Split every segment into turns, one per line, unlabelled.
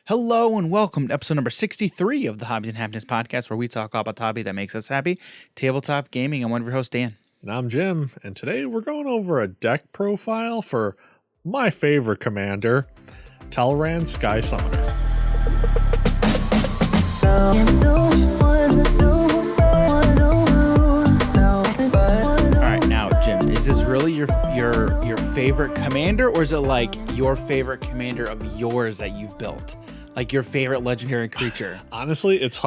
Hello and welcome to episode number 63 of the Hobbies and Happiness podcast, where we talk about the hobby that makes us happy, tabletop gaming. I'm one of your hosts, Dan.
And I'm Jim, and today we're going over a deck profile for my favorite commander, Talrand Sky Summoner.
Alright, now Jim, is this really your favorite commander, or is it like your favorite commander of yours that you've built? Like your favorite legendary creature?
Honestly, it's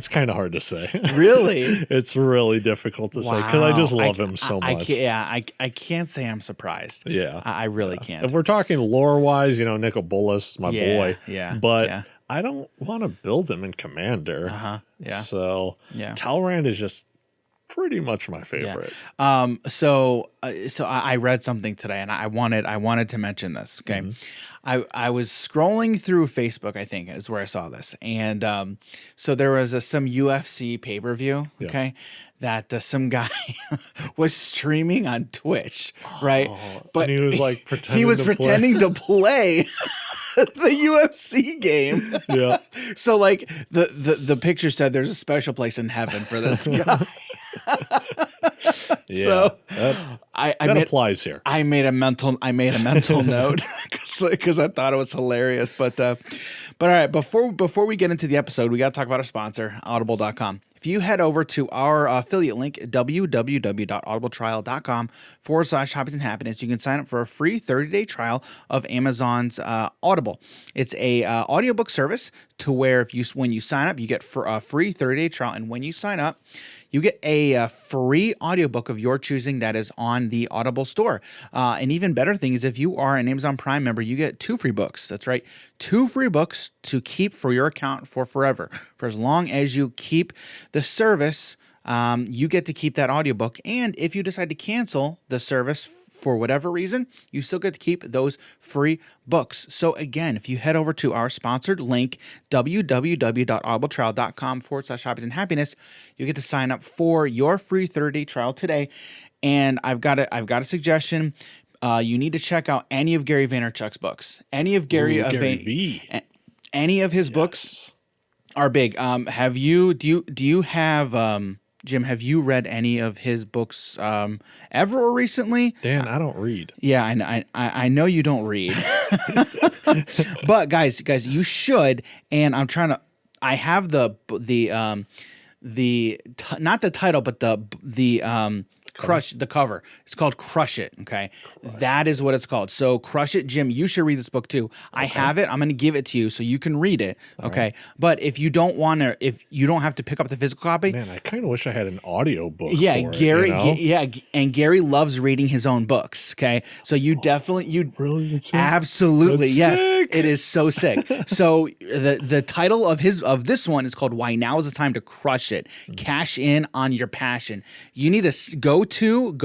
kind of hard to say.
Really?
It's really difficult to say because I just love him so much.
I can't say I'm surprised.
Yeah.
I really can't.
If we're talking lore-wise, Nicol Bolas is my boy.
Yeah.
But I don't want to build him in Commander.
Yeah.
So Talrand is just pretty much my favorite.
Yeah. So I read something today, and I wanted to mention this. Okay. Mm-hmm. I was scrolling through Facebook, I think is where I saw this, and so there was some UFC pay-per-view. Okay. That some guy was streaming on Twitch, right?
But he was like
pretending to play the UFC game.
Yeah.
So like the picture said there's a special place in heaven for this guy.
So
that
applies here.
I made a mental note because I thought it was hilarious. But all right, before we get into the episode, we got to talk about our sponsor, Audible.com. If you head over to our affiliate link, www.audibletrial.com/hobbies and happiness, you can sign up for a free 30-day trial of Amazon's Audible. It's a audiobook service to where when you sign up, you get for a free 30-day trial, and when you sign up, you get a free audiobook of your choosing that is on the Audible store. An even better thing is if you are an Amazon Prime member, you get 2 free books. That's right, 2 free books to keep for your account for forever. For as long as you keep the service, you get to keep that audiobook. And if you decide to cancel the service for whatever reason, you still get to keep those free books. So again, if you head over to our sponsored link, www.audibletrial.com/hobbies and happiness, you get to sign up for your free 30-day trial today. And I've got a suggestion. You need to check out any of Gary Vaynerchuk's books. Any of any of his books are big. Do you have Jim, have you read any of his books ever or recently?
Dan, I don't read.
Yeah, I know you don't read. But guys, you should. And I have not the title, but the cover. It's called Crush It. Okay. That is what it's called. So Crush It, Jim, you should read this book too. I have it. I'm going to give it to you so you can read it. Okay. Right. But if you don't have to pick up the physical copy.
Man, I kind of wish I had an audio book.
Yeah.
For
Gary.
it,
and Gary loves reading his own books. Okay. So
really?
Absolutely. Yes.
Sick.
It is so sick. So the title of this one is called Why Now is the Time to Crush It. Cash in on your passion. You need to go to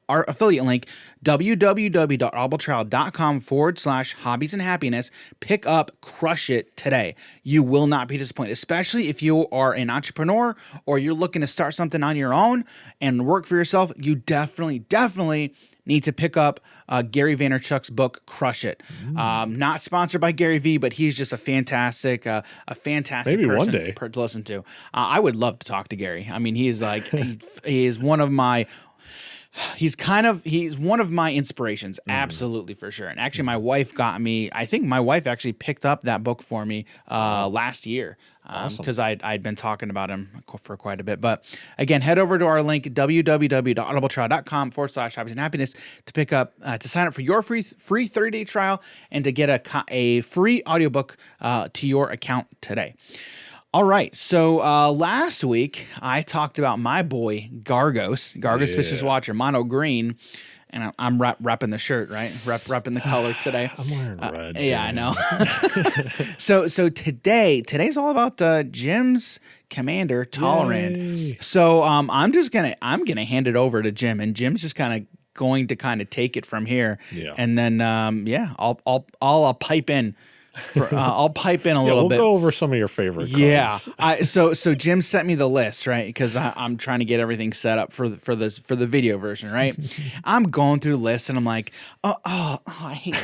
our affiliate link, www.audibletrial.com/hobbies and happiness. Pick up Crush It today. You will not be disappointed, especially if you are an entrepreneur or you're looking to start something on your own and work for yourself. You definitely need to pick up Gary Vaynerchuk's book, Crush It. Not sponsored by Gary V, but he's just a fantastic
Maybe
person
one day.
to listen to. I would love to talk to Gary. I mean, he's like he is one of my. He's one of my inspirations, absolutely, for sure. And actually, my wife I think my wife actually picked up that book for me last year because I'd been talking about him for quite a bit. But again, head over to our link, www.audibletrial.com/hobbies and happiness to sign up for your free 30-day trial and to get a free audiobook to your account today. All right, so last week I talked about my boy Gargos Fishes Watcher, mono green, and I'm repping the shirt, right? Repping the color today.
I'm wearing red.
Yeah, I know. So today's all about Jim's commander, Talrand.
Yay.
So I'm gonna hand it over to Jim, and Jim's just going to take it from here.
Yeah.
And then I'll pipe in. I'll pipe in a little bit.
We'll go over some of your favorite cards.
Yeah. So Jim sent me the list, right? Because I'm trying to get everything set up for the video version, right? I'm going through the list and I'm like, I hate.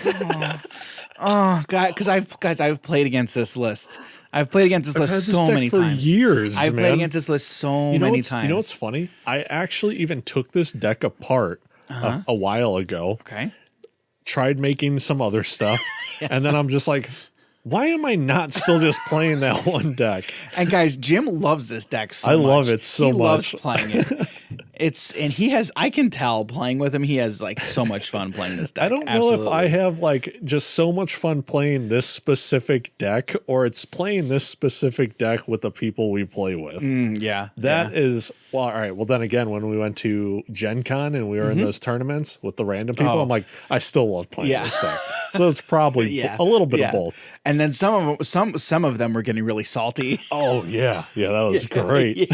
Oh God, because I've played against this list. I've played against this
I've had
list
this
so
deck
many
for
times.
years,
I've
man.
played against this list so many times.
You know what's funny? I actually even took this deck apart a while ago.
Okay.
Tried making some other stuff, and then I'm just like, why am I not still just playing that one deck?
And guys, Jim loves this deck so
I
much.
love it so
he
much.
loves playing it. I can tell playing with him, he has like so much fun playing this deck.
I don't know if I have like just so much fun playing this specific deck, or it's playing this specific deck with the people we play with. That is, well, all right. Well, then again, when we went to Gen Con and we were in those tournaments with the random people, I'm like, I still love playing this deck. So it's probably a little bit of both.
And then some of them were getting really salty.
Oh yeah, that was great.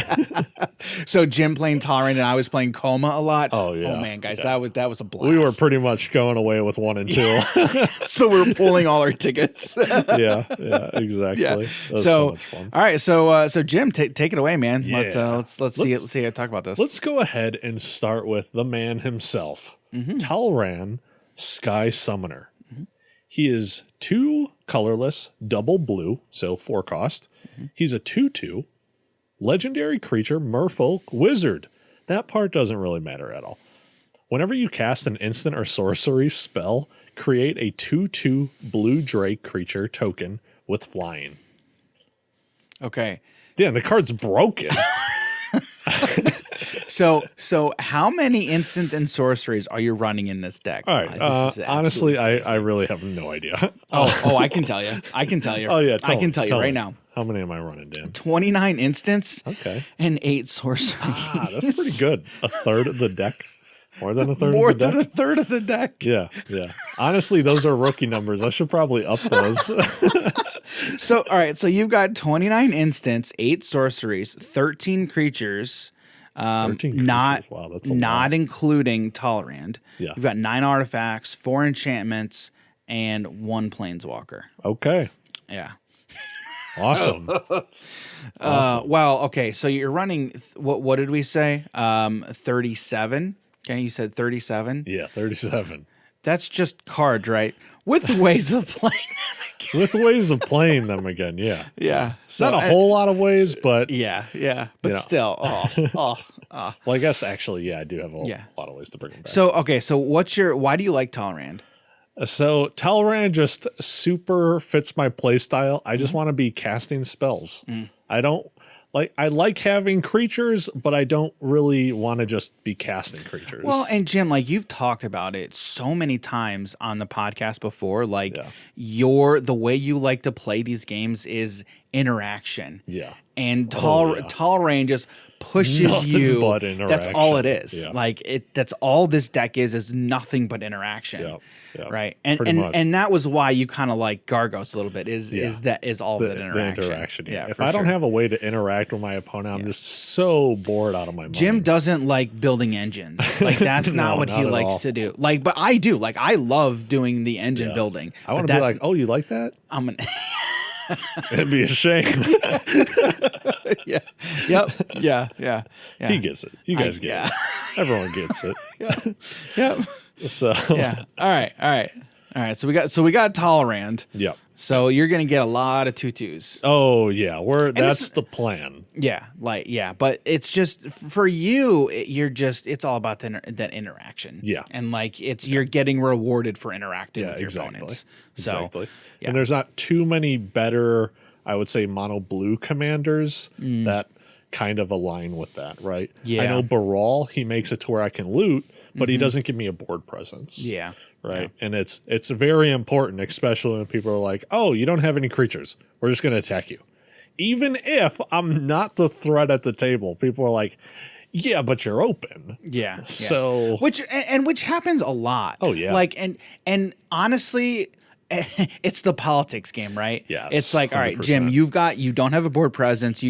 So Jim playing Talrand and I was playing Coma a lot.
Oh yeah.
Oh man, guys, that was a blast.
We were pretty much going away with 1 and 2.
So we were pulling all our tickets.
yeah, exactly.
Yeah.
That was so much fun.
All right, so Jim, take it away, man.
Yeah.
Let's see how talk about this.
Let's go ahead and start with the man himself, Talrand, Sky Summoner. He is 2 colorless, double blue, so 4 cost. He's a 2/2 legendary creature, merfolk, wizard. That part doesn't really matter at all. Whenever you cast an instant or sorcery spell, create a 2/2 blue drake creature token with flying.
Okay.
Damn, the card's broken.
So how many instant and sorceries are you running in this deck?
All right. Honestly, I really have no idea.
I can tell you.
Oh yeah,
I can tell you right now.
How many am I running, Dan?
29 instants.
Okay.
And 8 sorceries.
That's pretty good. A third of the deck. More than a third
More
of the deck?
than a third of the deck.
Yeah. Honestly, those are rookie numbers. I should probably up those.
So, all right. So you've got 29 instants, 8 sorceries, 13 creatures.
13 creatures. Wow, that's a
not
lot.
including Talrand.
Yeah.
You've got 9 artifacts, 4 enchantments, and 1 planeswalker.
Okay.
Yeah.
Awesome.
Well, okay. So you're running. What did we say? 37. Okay, you said 37.
Yeah, 37.
That's just cards, right? With ways of playing.
With ways of playing them again, yeah.
Yeah.
Not a whole lot of ways, but
Yeah. But still,
well, I guess actually, I do have a lot of ways to bring them back.
So okay, so why do you like Talrand?
So Talrand just super fits my play style. I just want to be casting spells. I like having creatures, but I don't really want to just be casting creatures.
Well, and Jim, like you've talked about it so many times on the podcast before, like the way you like to play these games is interaction.
Yeah.
And Talrand just pushes
Nothing
you.
but
That's all it
interaction.
is.
Yeah.
Like that's all this deck is nothing but interaction.
Yeah.
Right.
Pretty much.
And that was why you kind of like Gargos a little bit is all that interaction.
The interaction.
Yeah.
If I don't have a way to interact with my opponent, I'm just so bored out of my mind.
Jim doesn't like building engines. Like that's not what he
not at
likes
all.
to do. Like, but I do. Like I love doing the engine building.
I want to be like, oh, you like that?
I'm an
It'd be a shame.
yeah. Yep. Yeah.
He gets it. You guys get it. Everyone gets it.
Yep.
So
yeah. All right. So we got Talrand.
Yep.
So you're gonna get a lot of 2/2s.
Oh yeah, that's the plan.
Yeah, but it's just for you. It's all about that interaction.
Yeah,
and like you're getting rewarded for interacting with your opponents. So,
exactly. And there's not too many better, I would say, mono blue commanders that kind of align with that, right?
Yeah.
I know Baral, he makes it to where I can loot, but he doesn't give me a board presence.
Yeah.
Right. Yeah. And it's very important, especially when people are like, oh, you don't have any creatures. We're just going to attack you. Even if I'm not the threat at the table, people are like, yeah, but you're open.
Yeah.
So
which happens a lot.
Oh yeah.
Like and honestly, it's the politics game, right?
Yes,
It's like, 100%. All right, Jim, you don't have a board presence.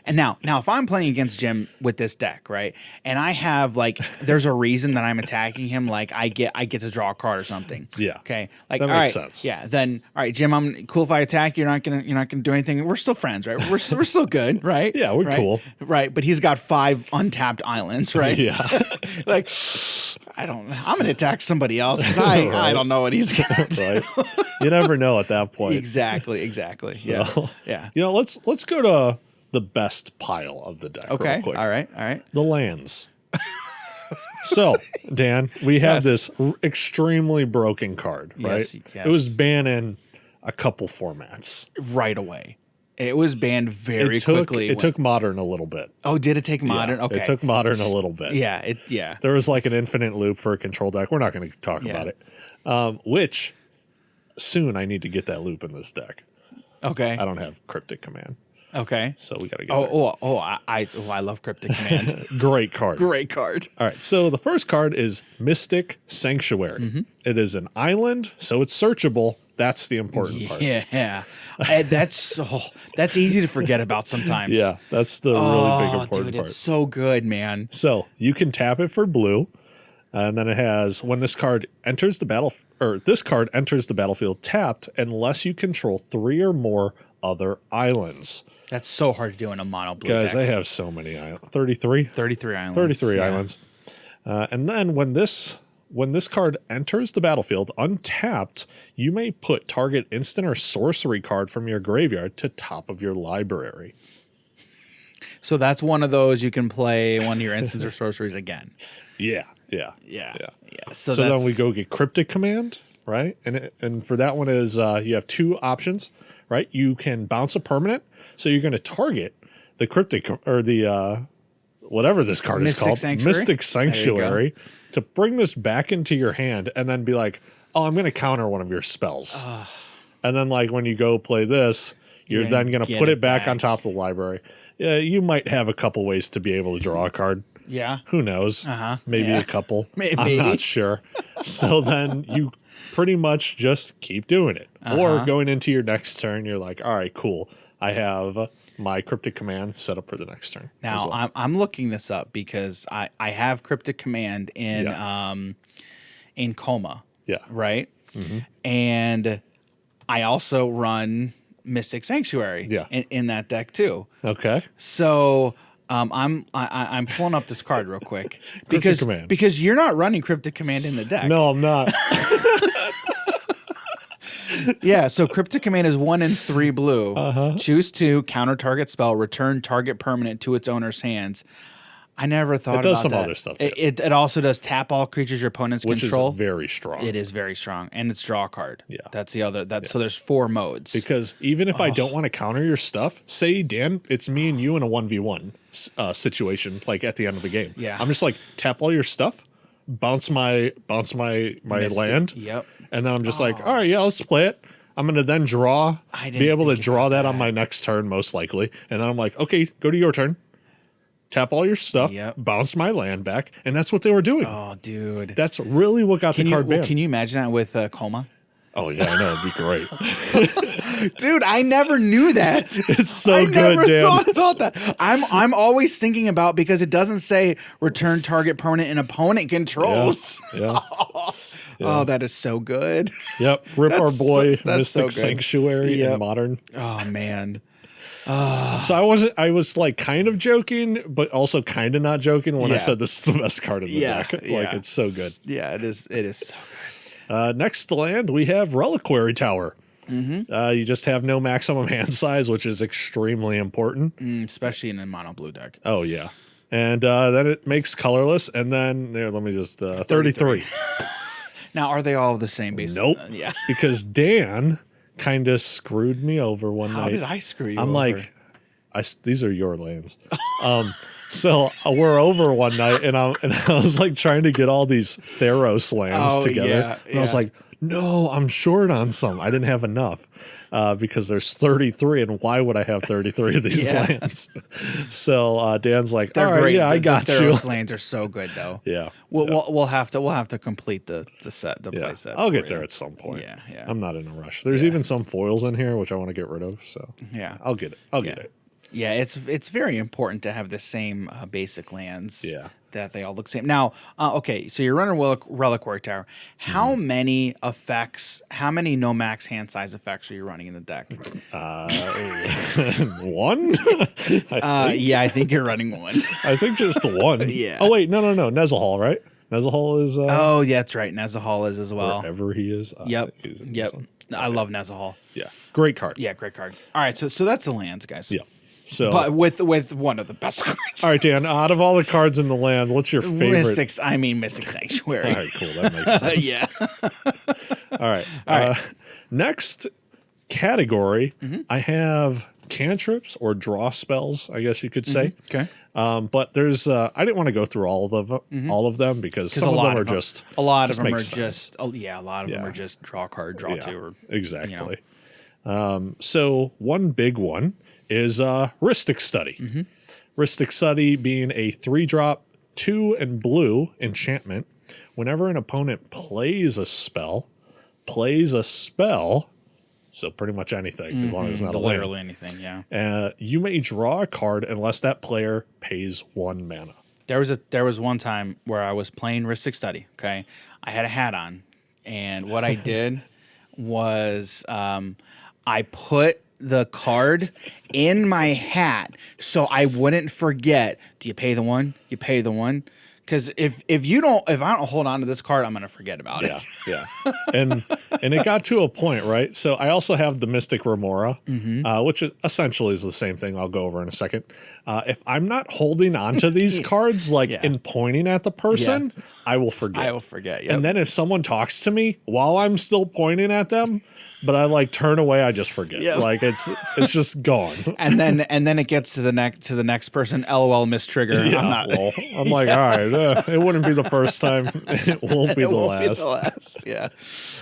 And now if I'm playing against Jim with this deck, right? And I have like, there's a reason that I'm attacking him. Like I get to draw a card or something.
Yeah.
Okay. Like,
that
all
makes
right,
sense.
yeah. Then, all right, Jim, I'm cool if I attack you. You're not gonna do anything. We're still friends, right? We're still good, right?
Yeah, we're
right?
cool.
Right. But he's got 5 untapped islands, right?
Yeah.
Like, I don't. I'm gonna attack somebody else because I
Right.
don't know what he's gonna do.
Right? You never know at that point.
Exactly. Yeah.
So,
Yeah.
let's go to the best pile of the deck.
Okay.
Real quick.
All right.
The lands. So, Dan, we have
Yes.
this extremely broken card, right?
Yes,
It was banned in a couple formats.
Right away. It was banned very
It took
quickly.
it took modern a little bit.
Oh, did it take modern?
Yeah,
Okay.
It took modern a little bit.
Yeah.
There was like an infinite loop for a control deck. We're not going to talk about it. Which soon I need to get that loop in this deck.
Okay.
I don't have Cryptic Command,
Okay.
so we got to get there.
I love Cryptic Command.
Great card.
Great card.
All right, so the first card is Mystic Sanctuary.
Mm-hmm.
It is an island, so it's searchable. That's the important part.
Yeah. That's easy to forget about sometimes.
Yeah, that's the really big important
dude,
part.
it's so good, man.
So you can tap it for blue, and then it has when this card enters the battlefield tapped unless you control 3 or more other islands.
That's so hard to do in a mono blue
Guys,
deck.
I have so many islands. 33?
33 islands.
33
yeah.
islands. And then when this card enters the battlefield untapped, you may put target instant or sorcery card from your graveyard to top of your library.
So that's one of those you can play one of your instants or sorceries again.
Yeah.
So
then we go get Cryptic Command, right? And for that one is you have 2 options, right? You can bounce a permanent, so you're going to target the Cryptic or the whatever this card is called, Mystic Sanctuary, to bring this back into your hand and then be like, oh, I'm going to counter one of your spells. And then like when you go play this, you're then going to put it back on top of the library. Yeah, you might have a couple ways to be able to draw a card.
Yeah.
Who knows? Maybe a couple.
Maybe.
I'm not sure. So then you pretty much just keep doing it. Or going into your next turn, you're like, all right, cool. I have my Cryptic Command set up for the next turn.
Now I'm looking this up because I have Cryptic Command in Coma.
Yeah.
Right. And I also run Mystic Sanctuary. In that deck too.
Okay.
So I'm pulling up this card real quick because you're not running Cryptic Command in the deck.
No, I'm not.
Yeah, so Cryptic Command is 1 and 3 blue. Choose 2, counter target spell, return target permanent to its owner's hands. I never thought about that.
It does some other stuff too.
It also does tap all creatures your opponents control.
Which is very strong.
It is very strong, and it's draw a card.
Yeah.
That's the other. So there's 4 modes.
Because even if I don't want to counter your stuff, say, Dan, it's me and you in a 1v1 situation, like at the end of the game.
Yeah.
I'm just like, tap all your stuff, bounce my land.
Yep.
And then I'm just like, all right, yeah, let's play it. I'm going to then be able to draw that on my next turn, most likely. And then I'm like, okay, go to your turn. Tap all your stuff, bounce my land back. And that's what they were doing.
Oh, dude.
That's really what got the card banned.
Can you imagine that with Coma?
Oh, yeah, I know. It'd be great.
Dude, I never knew that.
It's so good, Dan.
I never thought about that. I'm always thinking about, because it doesn't say return target permanent and opponent controls.
Yeah.
Oh, that is so good.
Yep. Rip our boy Mystic
so
Sanctuary in Modern.
Oh, man.
So I was like kind of joking, but also kind of not joking when I said this is the best card in the deck. Like, it's so good.
Yeah, it is so good.
Next land, we have Reliquary Tower. You just have no maximum hand size, which is extremely important.
Especially in a mono blue deck.
Oh, yeah. And then it makes colorless. And then, let me just, 33.
Now, are they all the same base?
Nope.
Yeah.
Because Dan kind of screwed me over one night.
How did I screw you over?
I'm like, these are your lands. So we're over one night, and I was like trying to get all these Theros lands together. And I was like, no, I'm short on some. I didn't have enough because there's 33, and why would I have 33 of these lands? So Dan's like,
they're
all right,
great.
yeah, I got
the
you.
Theros lands are so good, though.
Yeah,
we'll have to complete the play set.
I'll get there at some point.
Yeah.
I'm not in a rush. There's even some foils in here which I want to get rid of. So
yeah,
I'll get it. I'll get it.
Yeah, it's very important to have the same basic lands.
Yeah.
That they all look the same. Now, okay, so you're running Reliquary Tower. How many effects? How many no max hand size effects are you running in the deck?
One.
I think you're running one.
I think just one.
Yeah.
Oh wait, no. Nezahal, right? Nezahal is
Oh, yeah, that's right. Nezahal is as well.
wherever he is.
Yep.
He's in
Yep.
some-
I love Nezahal.
Yeah, great card.
Yeah, great card. All right, so that's the lands, guys.
Yeah. So,
But with one of the best cards.
all right, Dan. Out of all the cards in the land, what's your favorite?
Mystic Sanctuary.
All right, cool. That makes sense.
Yeah.
All right.
All right.
Next category, I have cantrips or draw spells, I guess you could say.
Okay.
But there's I didn't want to go through all of them because some of them are just
a lot of them
make
are
sense.
just a lot of them are just draw card, draw two, or
exactly. So one big one is Rhystic Study. Rhystic Study being a 3-drop, 2 and blue enchantment. Whenever an opponent plays a spell, so pretty much anything, as long as it's not a land.
literally anything. Yeah.
You may draw a card unless that player pays 1 mana.
There was one time where I was playing Rhystic Study. Okay, I had a hat on, and what I did was I put the card in my hat so I wouldn't forget. Do you pay the one? You pay the one. Because if I don't hold on to this card, I'm gonna forget about it.
Yeah. And it got to a point, right? So I also have the Mystic Remora, which essentially is the same thing. I'll go over in a second. If I'm not holding on to these cards, like in pointing at the person, I will forget.
I will forget. Yep.
And then if someone talks to me while I'm still pointing at them, but I like turn away, I just forget.
Yep.
Like it's just gone.
and then it gets to the next person. LOL, miss trigger.
Yeah,
I'm not.
I'm like, all right, it wouldn't be the first time. It won't be the last.
Yeah,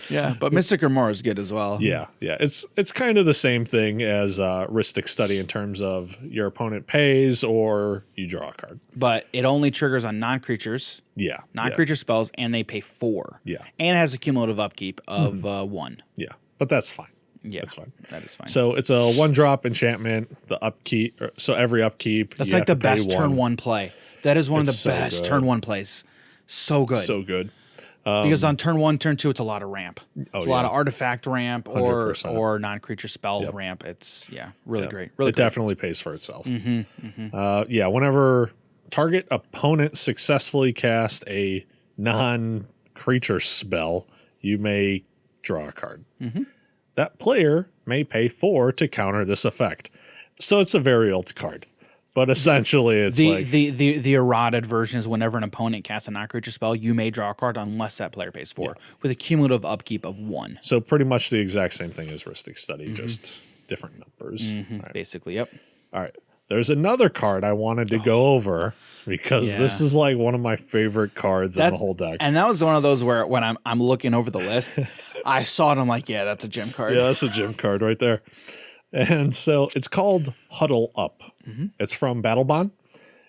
yeah. But Mystic Remora is good as well.
Yeah. It's kind of the same thing as Rhystic Study in terms of your opponent pays or you draw a card.
But it only triggers on non-creatures.
Yeah.
Non-creature spells, and they pay 4.
Yeah.
And it has a cumulative upkeep of 1.
Yeah. But that's fine.
Yeah,
that's fine.
That is fine.
So it's a 1-drop enchantment. The upkeep. So every upkeep.
That's
you
like the
have to pay
best
1.
turn 1 play. That is one
It's
of the
so
best
good.
turn 1 plays. So good.
So good.
Because on turn 1, turn 2, it's a lot of ramp. It's a lot of artifact ramp
100%.
or non-creature spell ramp. It's really great. Really
it
great.
definitely pays for itself. Whenever target opponent successfully cast a non-creature spell, you may draw a card. That player may pay 4 to counter this effect. So it's a very old card. But essentially, it's
the eroded version is whenever an opponent casts a non-creature spell, you may draw a card unless that player pays 4 with a cumulative upkeep of 1.
So pretty much the exact same thing as Rhystic Study, just different numbers. Right.
Basically, yep.
All right. There's another card I wanted to go over because this is like one of my favorite cards in the whole deck.
And that was one of those where when I'm looking over the list, I saw it. I'm like, yeah, that's a gem card.
Yeah, that's a gem card right there. And so it's called Huddle Up. It's from Battle Bond.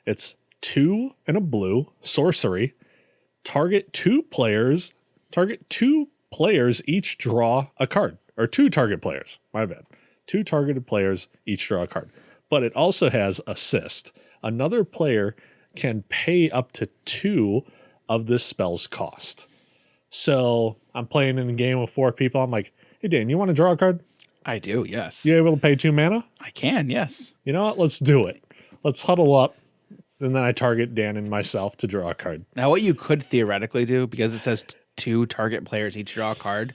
It's 2 and a blue sorcery. Target two players each draw a card. Or 2 target players. My bad. 2 targeted players each draw a card. But it also has assist. Another player can pay up to 2 of this spell's cost. So I'm playing in a game with 4 people. I'm like, hey, Dan, you want to draw a card?
I do, yes.
You able to pay 2 mana?
I can, yes.
You know what? Let's do it. Let's huddle up. And then I target Dan and myself to draw a card.
Now, what you could theoretically do, because it says 2 target players each draw a card,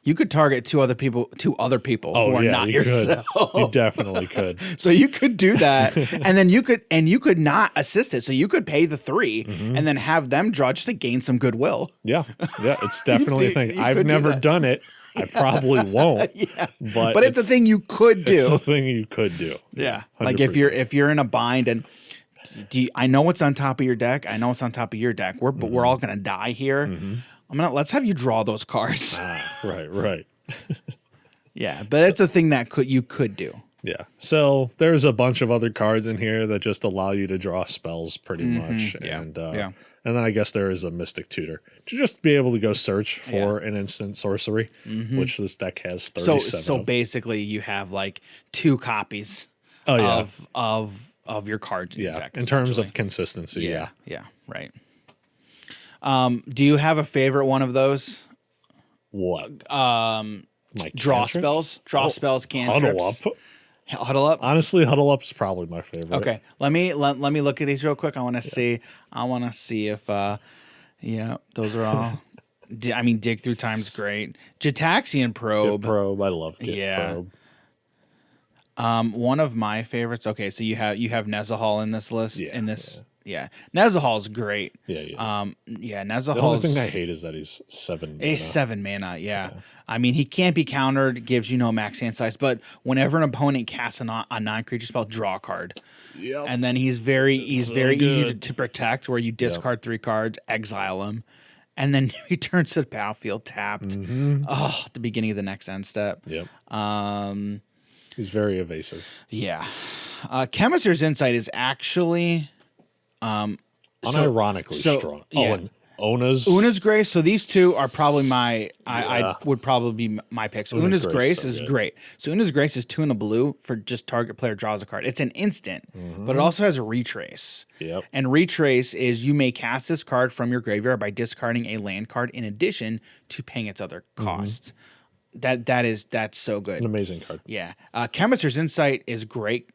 you could target 2 other people who are not yourself.
You definitely could.
So you could do that, and then you could not assist it. So you could pay the 3 and then have them draw just to gain some goodwill.
Yeah, it's definitely a thing. I've never done it. I probably won't. But
it's a thing you could do.
It's a thing you could do.
Yeah.
100%.
Like if you're in a bind and I know what's on top of your deck. I know what's on top of your deck. But we're all gonna die here. Let's have you draw those cards.
Right.
Yeah, but it's a thing that you could do.
Yeah. So there's a bunch of other cards in here that just allow you to draw spells pretty much. And then I guess there is a Mystic Tutor to just be able to go search for an instant sorcery, which this deck has 37
So
of.
basically you have like 2 copies of your cards in your deck.
In terms of consistency.
Yeah, right. Do you have a favorite one of those?
What?
Like draw spells, cantrips. Huddle up.
Honestly, Huddle Up is probably my favorite.
Okay, let me look at these real quick. I want to see. I want to see if Yeah, those are all. I mean, Dig Through Time's great. Jataxian
Get
Probe.
Probe. I love Get
Yeah.
Probe.
One of my favorites. Okay, so you have Nezahal in this list.
Yeah,
In this, yeah, Nezahal's great.
Yeah, he is.
Yeah,
The only thing
Nezahal's
I hate is that he's 7 mana.
a 7 mana. Yeah. I mean, he can't be countered. Gives you no max hand size. But whenever an opponent casts a non-creature spell, draw a card.
Yep.
And then he's very
So
easy
good.
to protect, where you discard 3 cards, exile him, and then he turns to the battlefield tapped. Oh, at the beginning of the next end step.
Yep. He's very evasive.
Yeah. Chemister's Insight is actually
Unironically strong.
Yeah.
Oh, and Ona's.
Una's Grace. So these two are probably I
Yeah.
would probably be my picks.
Una's
Una's Grace
so
is
good.
great. So Una's Grace is 2 and a blue for just target player draws a card. It's an instant, but it also has a retrace.
Yep.
And retrace is you may cast this card from your graveyard by discarding a land card in addition to paying its other costs. That's so good.
An amazing card.
Yeah. Chemister's Insight is great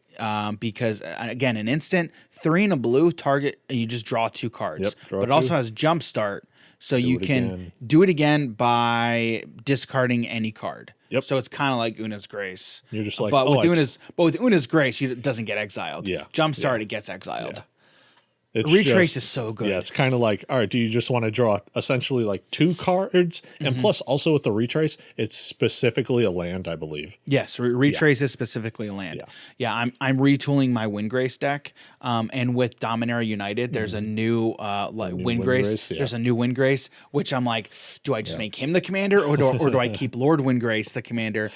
because, again, an instant, 3 and a blue target, you just draw 2 cards.
Yep, draw
but it
2.
also has Jumpstart, so you
it
can
again.
do it again by discarding any card.
Yep.
So it's kind of like Una's Grace.
You're just like,
but
oh,
with Una's Grace, it doesn't get exiled.
Yeah.
Jumpstart, it gets exiled.
Yeah. It's
Retrace
just-
is so good.
Yeah, it's kind of like, all right, do you just want to draw essentially like 2 cards? And plus, also with the retrace, it's specifically a land, I believe.
Yes, retrace is specifically a land.
Yeah.
Yeah, I'm retooling my Windgrace deck, and with Dominaria United, there's a new Windgrace.
Windgrace, yeah.
There's a new Windgrace, which I'm like, do I just make him the commander, or do I keep Lord Windgrace the commander?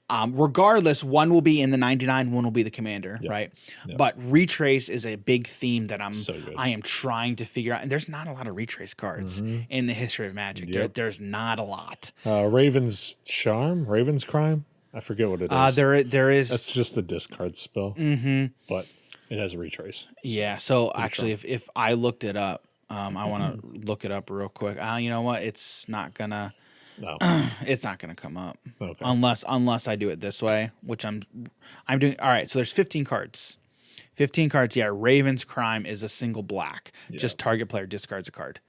Regardless, one will be in the 99, one will be the commander, right?
Yep.
But retrace is a big theme that
So good.
I am trying to figure out. And there's not a lot of retrace cards in the history of Magic.
Yep.
There's not a lot.
Raven's Charm? Raven's Crime? I forget what it is.
There is.
That's just the discard spell. But it has a retrace.
Yeah. So actually, if I looked it up, I want to look it up real quick. You know what? It's not gonna.
No.
It's not gonna come up
Okay.
unless I do it this way, which I'm doing. All right. So there's 15 cards. 15 cards. Yeah. Raven's Crime is a single black. Just target player discards a card.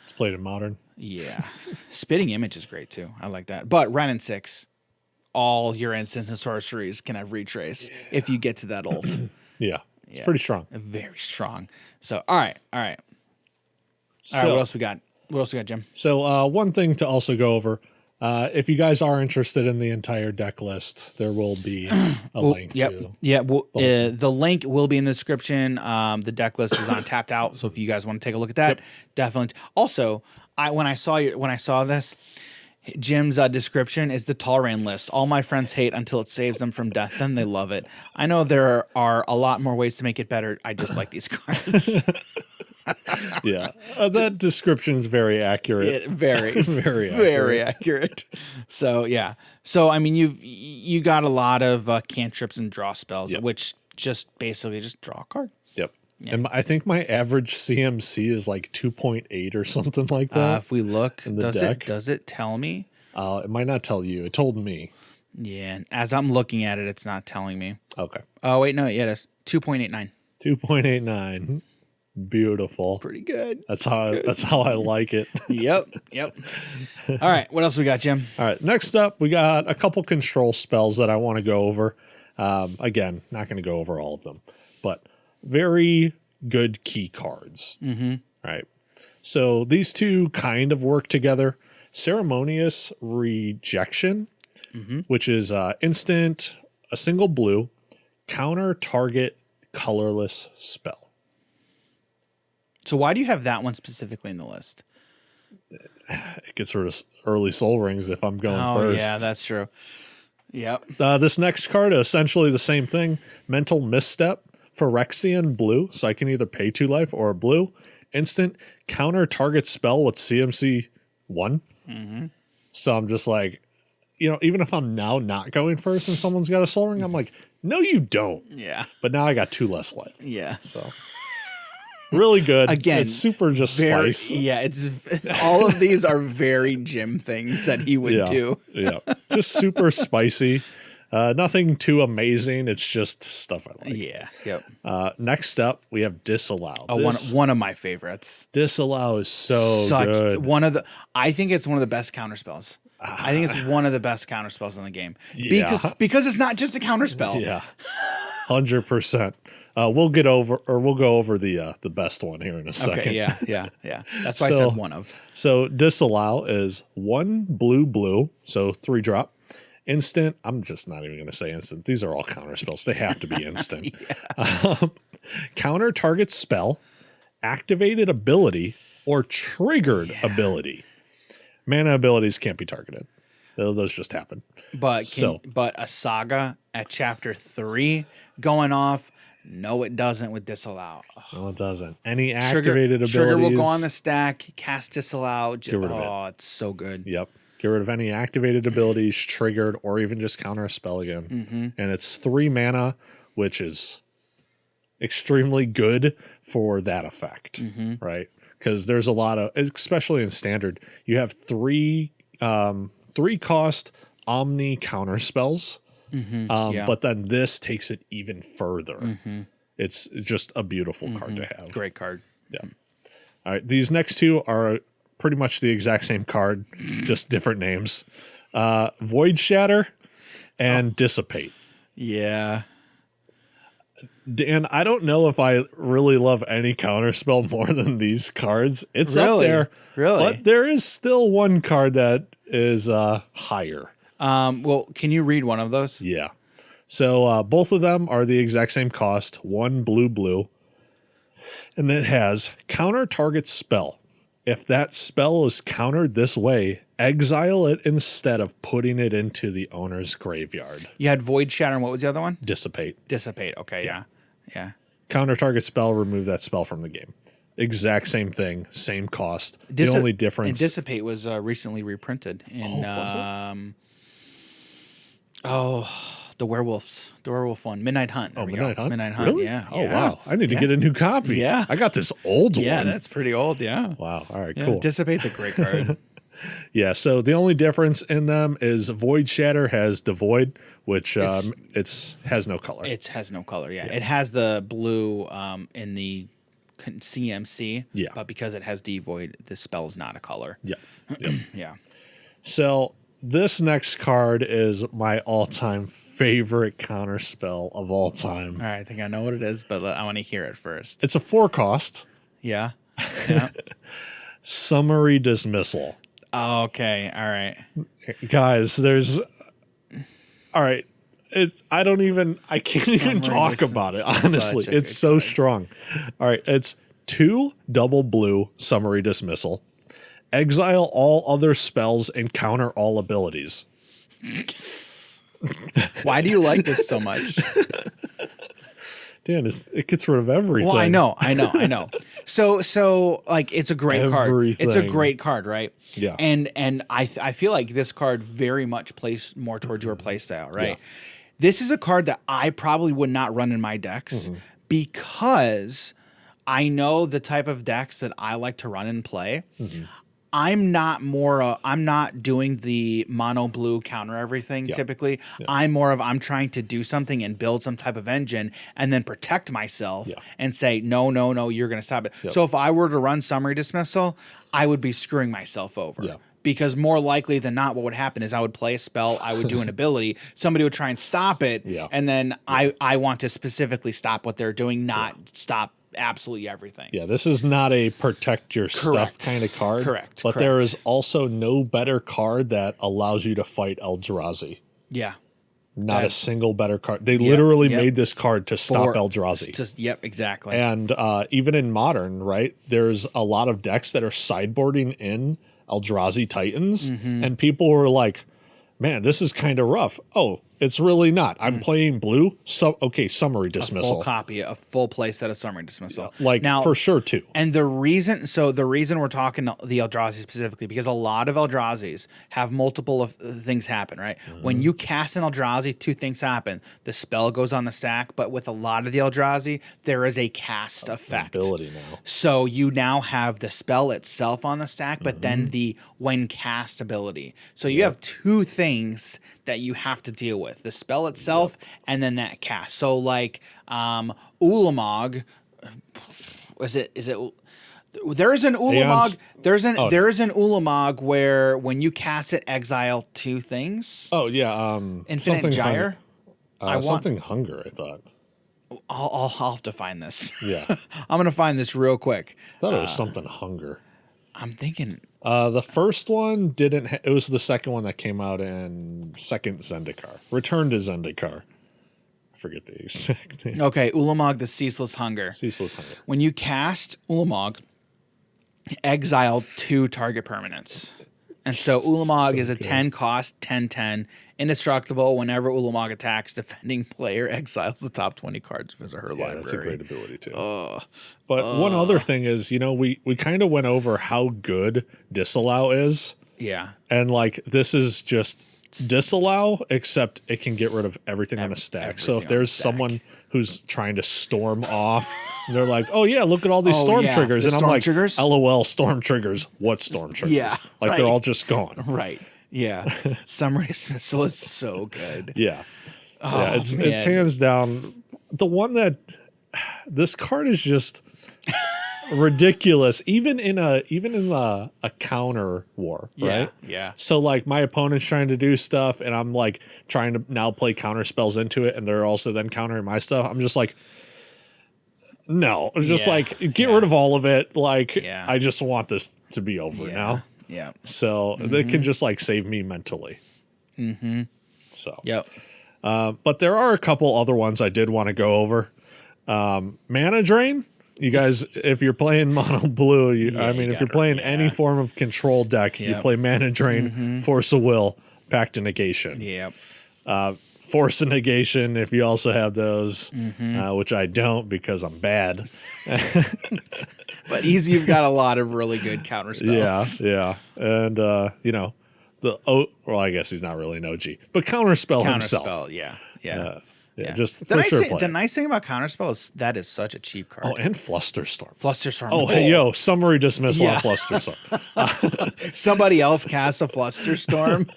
It's played in Modern.
Yeah. Spitting Image is great too. I like that. But Ren and 6, all your instants and sorceries can have retrace if you get to that ult.
Yeah. It's pretty strong.
Very strong. So all right. All right.
So,
All right. What else we got? What else we got, Jim?
So one thing to also go over, if you guys are interested in the entire deck list, there will be a link to.
Yeah. Well, the link will be in the description. The deck list is on Tapped Out, so if you guys want to take a look at that, definitely. Also, when I saw this, Jim's description is the Talrand list. All my friends hate until it saves them from death, then they love it. I know there are a lot more ways to make it better. I just like these cards.
Yeah. That description is very accurate.
Very,
Very
very accurate. So yeah. So I mean, you got a lot of cantrips and draw spells, which just basically just draw a card.
Yep. And I think my average CMC is like 2.8 or something like that.
If we look,
in the deck.
does it tell me?
It might not tell you. It told me.
Yeah. As I'm looking at it, it's not telling me.
Okay.
Oh wait, no, yeah, it is 2.89.
2.89. Beautiful.
Pretty good.
That's how I like it.
Yep. All right, what else we got, Jim?
All right. Next up, we got a couple control spells that I want to go over. Again, not going to go over all of them, but very good key cards. Right. So these two kind of work together. Ceremonious Rejection, which is instant, a single blue, counter target colorless spell.
So why do you have that one specifically in the list?
It gets sort of early soul rings if I'm going first.
Yeah, that's true. Yep.
This next card is essentially the same thing. Mental Misstep, Phyrexian blue, so I can either pay 2 life or a blue. Instant, counter target spell with CMC 1. So I'm just like, even if I'm now not going first and someone's got a soul ring, I'm like, no, you don't.
Yeah.
But now I got 2 less life.
Yeah.
So really good.
Again,
it's super just spice.
Yeah, it's all of these are very Jim things that he would do.
Yeah. Just super spicy. Nothing too amazing. It's just stuff I like.
Yeah. Yep.
Next up, we have Disallow.
Oh, one of my favorites.
Disallow is so good.
I think it's one of the best counterspells. I think it's one of the best counterspells in the game.
Yeah.
Because it's not just a counterspell.
Yeah, 100%. We'll go over the best one here in a second.
Okay, yeah. That's why I said one of.
So Disallow is 1 blue, so 3-drop. Instant. I'm just not even going to say instant. These are all counter spells. They have to be instant. Counter target spell, activated ability, or triggered ability. Mana abilities can't be targeted. Those just happen.
But a saga at chapter 3 going off. No, it doesn't with Disallow.
No, it doesn't. Any activated abilities.
Trigger will go on the stack, cast Disallow.
Get rid of it.
It's so good.
Yep. Get rid of any activated abilities, triggered, or even just counter a spell again. And it's 3 mana, which is extremely good for that effect, right? Because there's a lot of, especially in standard, you have 3 cost omni counter spells. But then this takes it even further. It's just a beautiful card to have.
Great card.
Yeah. All right. These next 2 are pretty much the exact same card, just different names. Void Shatter and Dissipate.
Yeah.
Dan, I don't know if I really love any counterspell more than these cards. It's up there.
Really?
But there is still one card that is higher.
Well, can you read one of those?
Yeah. So both of them are the exact same cost, 1 blue. And it has counter target spell. If that spell is countered this way, exile it instead of putting it into the owner's graveyard.
You had Void Shatter, and what was the other one?
Dissipate.
Okay, yeah.
Counter target spell, remove that spell from the game. Exact same thing, same cost. The only difference.
And Dissipate was recently reprinted in the werewolf one, Midnight Hunt.
Midnight Hunt.
Midnight Hunt.
Really?
Yeah.
Wow. I need to get a new copy.
Yeah.
I got this old one.
Yeah, that's pretty old. Yeah.
Wow. All right.
Yeah,
Cool.
Dissipate's a great card.
Yeah. So the only difference in them is Void Shatter has Devoid, which has no color.
It has no color. Yeah. It has the blue in the CMC.
Yeah.
But because it has Devoid, the spell is not a color.
Yeah.
Yeah.
So this next card is my all-time favorite counter spell of all time.
All right, I think I know what it is, but I want to hear it first.
It's a 4 cost.
Yeah.
Summary Dismissal.
Oh, okay. All right.
Guys, there's... All right. I can't even talk about it, honestly. It's so strong. All right. It's 2 double blue Summary Dismissal. Exile all other spells and counter all abilities.
Why do you like this so much?
Dan, it gets rid of everything.
Well, I know. So like it's a great card. It's a great card, right?
Yeah.
And I feel like this card very much plays more towards your play style, right?
Yeah.
This is a card that I probably would not run in my decks because I know the type of decks that I like to run and play. I'm not doing the mono blue counter everything typically. Yeah. I'm trying to do something and build some type of engine and then protect myself and say, no, you're going to stop it. So if I were to run Summary Dismissal, I would be screwing myself over. Yeah. Because more likely than not, what would happen is I would play a spell, I would do an ability, somebody would try and stop it, and then I want to specifically stop what they're doing, not stop absolutely everything.
Yeah, this is not a protect your stuff kind of card.
Correct.
But there is also no better card that allows you to fight Eldrazi.
Yeah.
Not a single better card. They literally made this card to stop Eldrazi.
Yep, exactly.
And even in Modern, right, there's a lot of decks that are sideboarding in Eldrazi Titans, and people were like, man, this is kind of rough. Oh, it's really not. I'm playing blue. So Summary Dismissal.
A full play set of Summary Dismissal.
Yeah, now, for sure too.
And the reason we're talking the Eldrazi specifically, because a lot of Eldrazi's have multiple of things happen, right? When you cast an Eldrazi, 2 things happen. The spell goes on the stack, but with a lot of the Eldrazi, there is a cast effect.
Ability now.
So you now have the spell itself on the stack, but then the when cast ability. So you have 2 things that you have to deal with. with, the spell itself, and then that cast. So like Ulamog, is it? There is an Ulamog. There's an Ulamog where when you cast it, exile 2 things.
Oh yeah,
Infinite Gyre.
Something hunger. I thought.
I'll have to find this.
Yeah,
I'm gonna find this real quick.
I thought it was something hunger.
I'm thinking.
The first one didn't. It was the second one that came out in second Zendikar. Return to Zendikar. I forget the exact name.
Okay, Ulamog, the Ceaseless Hunger.
Ceaseless hunger.
When you cast Ulamog, exile 2 target permanents. And so Ulamog is a 10 cost, 10/10, indestructible. Whenever Ulamog attacks, defending player exiles the top 20 cards of his or her library.
That's a great ability too. But one other thing is, we kind of went over how good Disallow is.
Yeah.
And like this is just Disallow, except it can get rid of everything on a stack. So if there's someone who's trying to storm off, they're like, "Oh yeah, look at all these storm triggers," and I'm like,
triggers?
"LOL, storm triggers. What storm triggers?
Yeah,
like they're all just gone."
Right. Yeah. Summary Dismissal is so good.
Yeah.
Oh,
yeah. It's hands down the one that this card is just ridiculous. Even in a counter war, right?
Yeah.
So like my opponent's trying to do stuff, and I'm like trying to now play counter spells into it, and they're also then countering my stuff. I'm just like, no, just like get rid of all of it. Like I just want this to be over now.
Yeah.
So they can just like save me mentally.
Mm-hmm.
So
yep.
But there are a couple other ones I did want to go over. Mana Drain. You guys, if you're playing mono blue, if you're playing any form of control deck, you play Mana Drain, Force of Will, Pact of Negation.
Yep.
Force of Negation, if you also have those, which I don't because I'm bad.
But you've got a lot of really good counter spells.
Yeah. And, I guess he's not really an OG, but Counterspell himself.
Counterspell, yeah.
Just for sure play.
The nice thing about Counterspell is that is such a cheap card.
Oh, and Flusterstorm.
Flusterstorm.
Oh, hey, yo, summary dismissal on Flusterstorm.
Somebody else casts a Flusterstorm.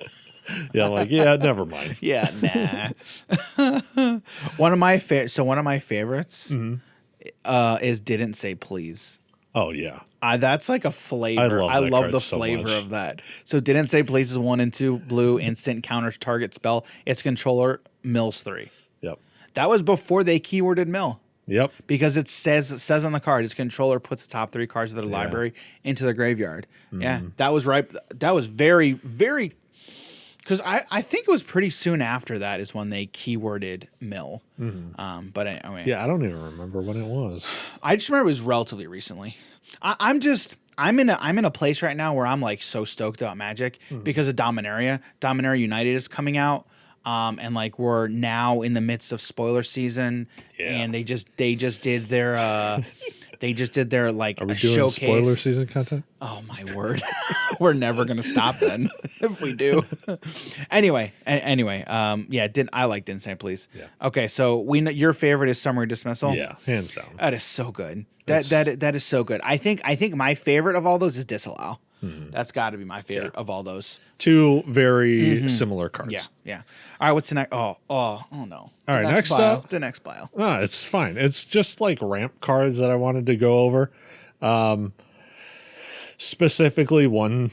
Never mind.
Yeah, nah. One of my favorites is Didn't Say Please.
Oh yeah.
That's like a flavor. I love the flavor of that. So Didn't Say Please is 1 and 2 blue, instant counter target spell. Its controller mills 3.
Yep.
That was before they keyworded mill.
Yep.
Because it says on the card, its controller puts the top 3 cards of their library into the graveyard. Yeah, that was right. That was very, very. Because I think it was pretty soon after that is when they keyworded mill. But anyway.
Yeah, I don't even remember when it was.
I just remember it was relatively recently. I'm in a place right now where I'm like so stoked about Magic because of Dominaria. Dominaria United is coming out. And like we're now in the midst of spoiler season, and they just did their like
Are we
a
doing
showcase.
Spoiler season content?
Oh my word, we're never gonna stop then if we do. Anyway, I like Didn't Say Please.
Yeah.
Okay, so we know your favorite is Summary Dismissal.
Yeah, hands down.
That is so good. That is so good. I think my favorite of all those is Disallow. That's got to be my favorite of all those.
2 very similar cards.
Yeah. All right, what's the next? Oh no.
All right, next up.
The next pile.
It's fine. It's just like ramp cards that I wanted to go over. Specifically one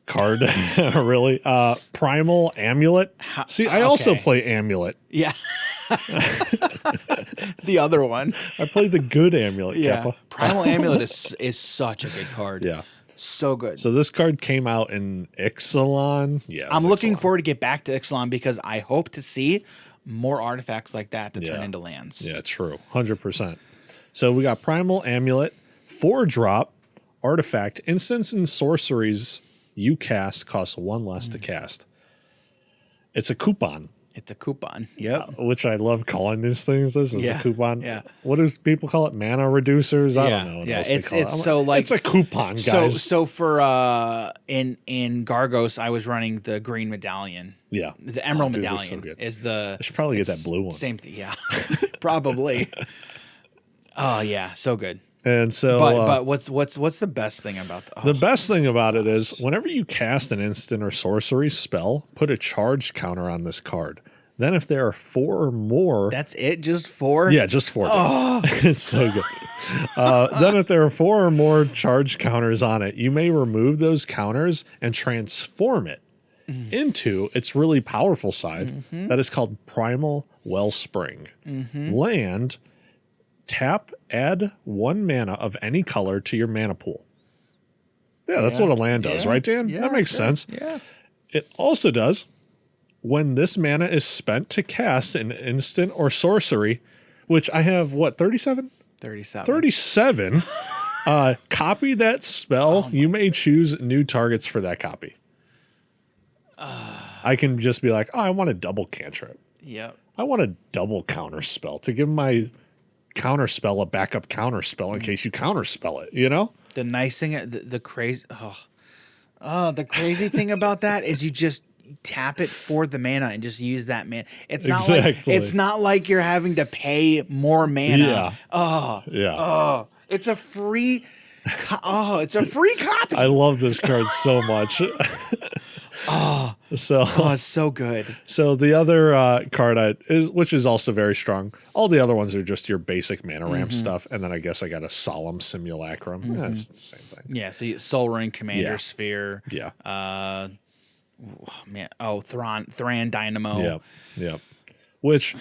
card, really. Primal Amulet. I also play Amulet.
Yeah. The other one.
I played the good Amulet.
Yeah.
Kappa.
Primal Amulet is such a good card.
Yeah.
So good.
So this card came out in Ixalan. Yeah.
I'm looking forward to get back to Ixalan because I hope to see more artifacts like that turn into lands.
Yeah, true. 100%. So we got Primal Amulet, 4-drop, artifact, instants and sorceries you cast cost 1 less to cast. It's a coupon.
It's a coupon. Yep.
Which I love calling these things. This is a coupon.
Yeah.
What do people call it? Mana reducers? I don't know.
It's
a coupon, guys.
So for in Gargos, I was running the green medallion.
Yeah.
The emerald medallion
so
is the.
I should probably get that blue one.
Same thing. Yeah. Probably. Oh yeah, so good.
And so,
but what's the best thing about
the best thing about it is whenever you cast an instant or sorcery spell, put a charge counter on this card. Then if there are 4 or more,
That's it? Just 4?
yeah, just 4. It's so good. Then if there are 4 or more charge counters on it, you may remove those counters and transform it into its really powerful side that is called Primal Wellspring. Land, tap, add 1 mana of any color to your mana pool. Yeah, that's what a land does, right, Dan?
Yeah,
that makes
sure.
sense.
Yeah.
It also does, when this mana is spent to cast an instant or sorcery, which I have, 37?
37.
37. Copy that spell. You may choose new targets for that copy. I can just be like, oh, I want a double cantrip.
Yep.
I want a double counter spell to give my counter spell a backup counter spell in case you counter spell it, you know?
The nice thing, the crazy, the crazy thing about that is you just tap it for the mana and just use that mana. It's not like you're having to pay more mana.
Yeah.
It's a free. It's a free copy.
I love this card so much.
it's so good.
So the other card which is also very strong. All the other ones are just your basic mana ramp stuff, and then I guess I got a Solemn Simulacrum. That's the same thing.
Yeah. So Soul Ring, Commander Sphere.
Yeah.
Talrand Dynamo.
Yep. Which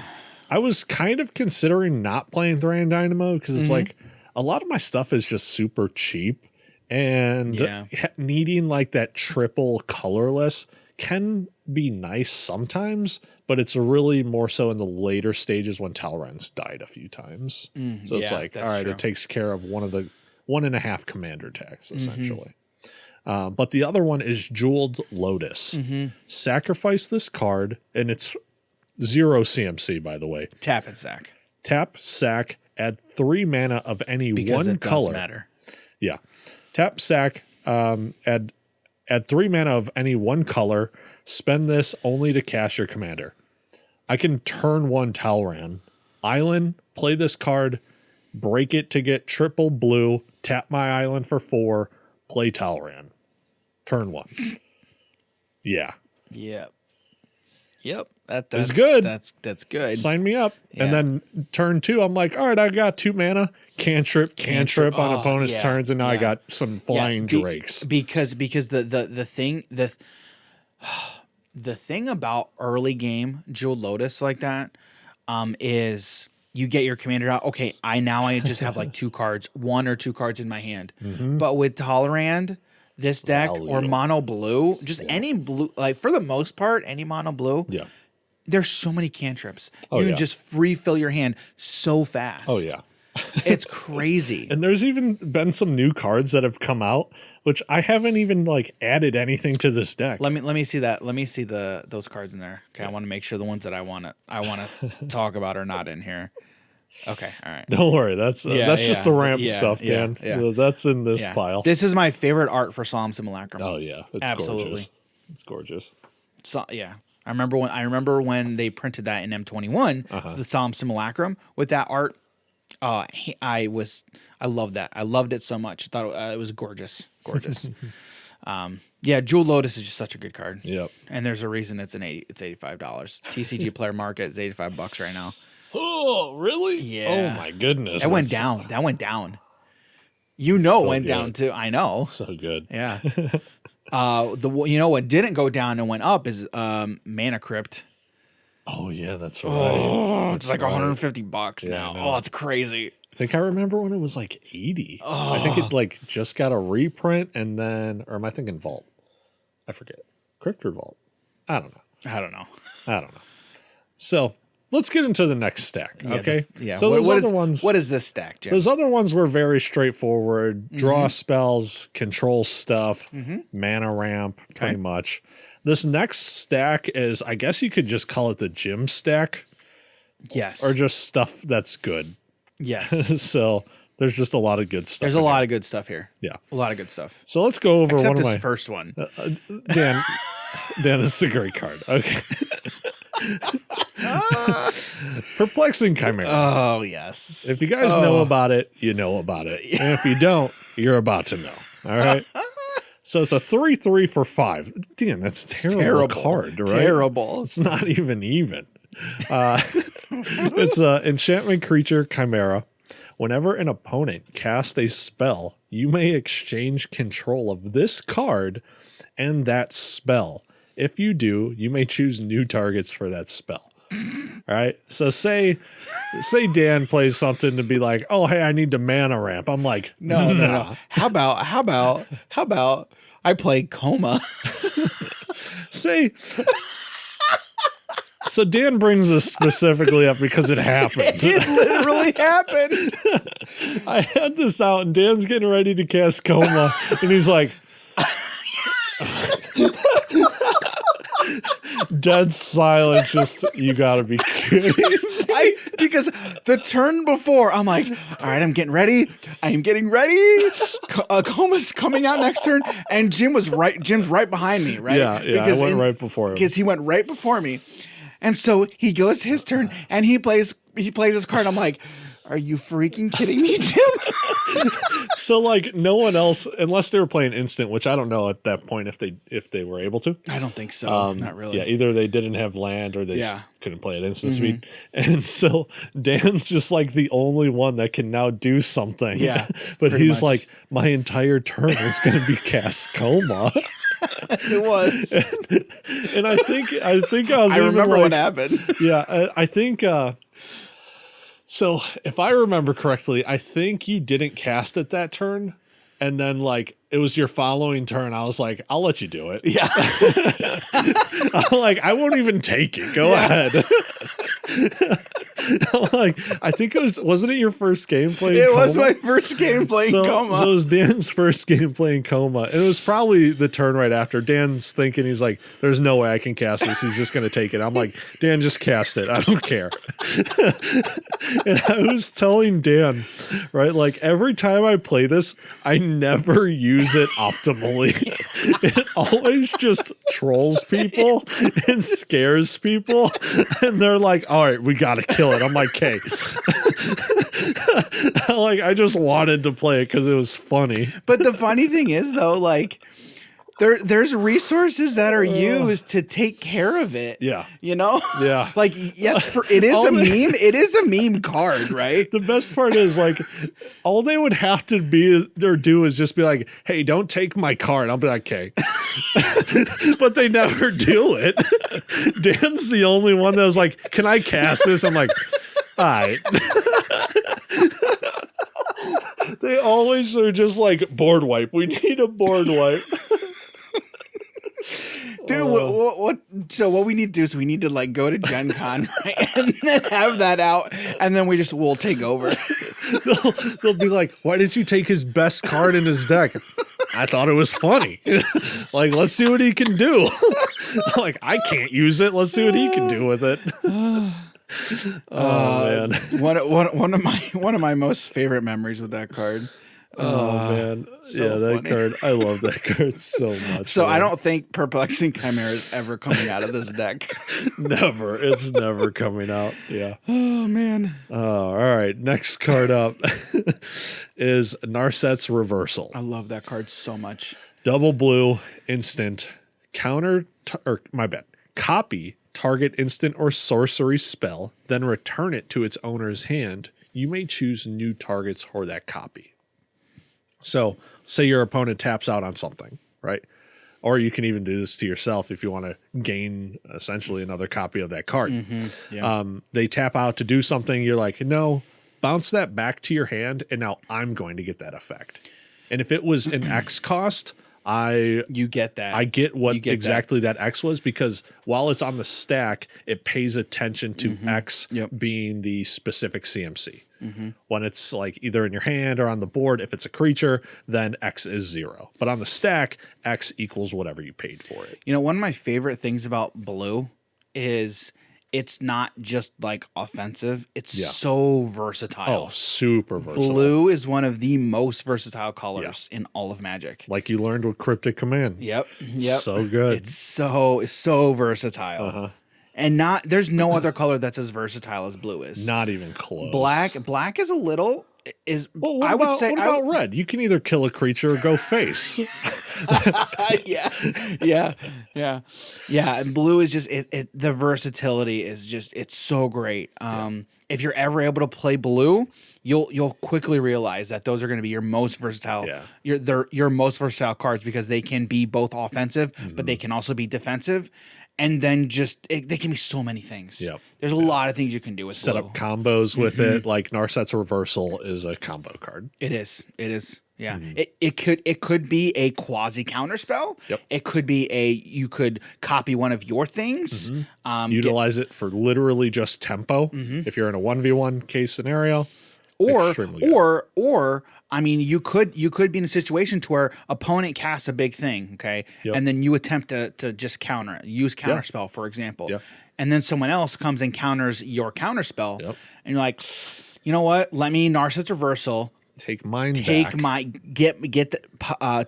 I was kind of considering not playing Talrand Dynamo because it's like a lot of my stuff is just super cheap, and needing like that triple colorless can be nice sometimes, but it's really more so in the later stages when Talrand's died a few times. So it's like, all right, it takes care of one of the 1.5 commander tags essentially. But the other one is Jeweled Lotus. Sacrifice this card, and it's 0 CMC, by the way.
Tap and sack.
Tap, sack, add 3 mana of any one color.
Does matter.
Yeah. Tap, sack, add 3 mana of any one color. Spend this only to cast your commander. I can turn 1 Talrand. Island, play this card, break it to get triple blue, tap my island for 4, play Talrand. Turn 1. Yeah.
Yep. That's
good.
That's good.
Sign me up.
Yeah.
And then turn 2, I'm like, all right, I got 2 mana. Cantrip on opponent's turns, and now I got some flying drakes.
Because the thing about early game Jeweled Lotus like that is you get your commander out. Okay, I just have like 2 cards, 1 or 2 cards in my hand. But with Talrand, this deck or mono blue, just any blue, like for the most part, any mono blue.
Yeah.
There's so many cantrips. You can just refill your hand so fast.
Oh yeah.
It's crazy.
And there's even been some new cards that have come out, which I haven't even like added anything to this deck.
Let me see that. Let me see those cards in there. Okay, I want to make sure the ones that I want to talk about are not in here. Okay, all right.
Don't worry, that's just the ramp stuff, Dan.
Yeah.
That's in this pile.
This is my favorite art for Solemn Simulacrum.
Oh yeah, it's
absolutely
gorgeous. It's gorgeous.
So yeah, I remember when they printed that in M21, the Solemn Simulacrum with that art. I loved that. I loved it so much. I thought it was gorgeous. Jeweled Lotus is just such a good card.
Yep.
And there's a reason it's $85. TCG Player Market is $85 right now.
Oh, really?
Yeah.
Oh my goodness.
That went down. That went down. It went down too. I know.
So good.
Yeah. What didn't go down and went up is Mana Crypt.
Oh yeah, that's right.
Oh, it's like $150 now. Oh, it's crazy.
I think I remember when it was like 80. Oh. I think it like just got a reprint, and then, or am I thinking Vault? I forget. Crypt or Vault? I don't know. So let's get into the next stack. Okay. So those other ones.
What is this stack, Jim?
Those other ones were very straightforward. Draw spells, control stuff, mana ramp, pretty much. This next stack is, I guess you could just call it the gym stack.
Yes.
Or just stuff that's good.
Yes.
So there's just a lot of good stuff.
There's a lot of good stuff here.
Yeah.
A lot of good stuff.
So let's go over
Except
one of
this
my
first one.
Dan, this is a great card. Okay. Perplexing Chimera.
Oh, yes.
If you guys know about it, you know about it. And if you don't, you're about to know. All right. So it's a 3/3 for 5. Damn, that's terrible card, right?
Terrible.
It's not even. It's a enchantment creature chimera. Whenever an opponent casts a spell, you may exchange control of this card and that spell. If you do, you may choose new targets for that spell. All right. So say Dan plays something to be like, oh, hey, I need to mana ramp. I'm like,
no. How about I play Coma?
Say. So Dan brings this specifically up because it happened.
It literally happened.
I had this out and Dan's getting ready to cast Coma and he's like, dead silence. Just, you gotta be kidding.
Because the turn before, I'm like, all right, I'm getting ready. I am getting ready. Coma's coming out next turn, and Jim's right behind me, right?
Yeah,
because
I went right before him.
Because he went right before me, and so he goes his turn, and he plays his card. I'm like, are you freaking kidding me, Jim?
So like no one else, unless they were playing instant, which I don't know at that point if they were able to.
I don't think so. Not really.
Yeah, either they didn't have land or they just couldn't play at instant speed. And so Dan's just like the only one that can now do something.
Yeah,
but he's
much.
like, my entire turn is going to be cast Coma.
It was.
And I think I was.
I remember what happened.
Yeah, I think. So if I remember correctly, I think you didn't cast it that turn, and then like it was your following turn. I was like, I'll let you do it.
Yeah.
I'm like, I won't even take it. Go ahead. I'm like, I think wasn't it your first game playing
It
Coma?
was my first game playing Coma.
So it was Dan's first game playing Coma. And it was probably the turn right after. Dan's thinking, he's like, there's no way I can cast this. He's just going to take it. I'm like, Dan, just cast it. I don't care. And I was telling Dan, right, like every time I play this, I never use it optimally. It always just trolls people and scares people. And they're like, all right, we got to kill it. I'm like, okay. Like, I just wanted to play it because it was funny.
But the funny thing is, though, like, there's resources that are used to take care of it.
Yeah.
You know?
Yeah.
Like, yes, it is a meme. It is a meme card, right?
The best part is, like, all they would have to do is just be like, hey, don't take my card. I'll be like, okay. But they never do it. Dan's the only one that was like, can I cast this? I'm like, all right. They always are just like, board wipe. We need a board wipe.
Dude, so what we need to do is we need to like go to Gen Con, right? And then have that out, and then we'll take over.
They'll be like, why did you take his best card in his deck? I thought it was funny. Like, let's see what he can do. Like, I can't use it. Let's see what he can do with it. Oh man.
One of my most favorite memories with that card.
Oh man.
So
yeah, that
funny.
card. I love that card so much.
So
man.
I don't think Perplexing Chimera is ever coming out of this deck.
Never. It's never coming out. Yeah.
Oh man.
All right. Next card up is Narset's Reversal.
I love that card so much.
Double blue, instant, copy target instant or sorcery spell, then return it to its owner's hand. You may choose new targets for that copy. So say your opponent taps out on something, right? Or you can even do this to yourself if you want to gain essentially another copy of that card.
Mm-hmm. Yeah.
They tap out to do something. You're like, no, bounce that back to your hand. And now I'm going to get that effect. And if it was an X cost,
you get that.
I get what exactly that X was, because while it's on the stack, it pays attention to X being the specific CMC. When it's like either in your hand or on the board, if it's a creature, then X is 0. But on the stack, X equals whatever you paid for it.
You know, one of my favorite things about blue is it's not just like offensive. It's so versatile.
Oh, super versatile.
Blue is one of the most versatile colors in all of Magic.
Like you learned with Cryptic Command.
Yep.
So good.
It's so versatile. And there's no other color that's as versatile as blue is.
Not even close.
Black is a little
Well, what about red? You can either kill a creature or go face.
yeah, yeah, yeah, yeah. And blue is just the versatility is just it's so great. If you're ever able to play blue, you'll quickly realize that those are going to be your most versatile.
Yeah.
They're your most versatile cards because they can be both offensive, but they
Mm-hmm.
can also be defensive. And then they can be so many things.
Yep.
There's a lot of things you can do with
Set
blue.
up combos with it. Like Narset's Reversal is a combo card.
It is. It is. Yeah. It could be a quasi counter spell.
Yep.
It could be you could copy one of your things.
Utilize it for literally just tempo. If you're in a 1v1 case scenario. Extremely good.
Or I mean, you could be in a situation to where opponent casts a big thing, okay,
Yep.
and then you attempt to just counter it, use counter spell, for example,
Yep.
and then someone else comes and counters your counter spell,
Yep.
and you're like, you know what? Let me Narset's Reversal.
Take mine
Take
back.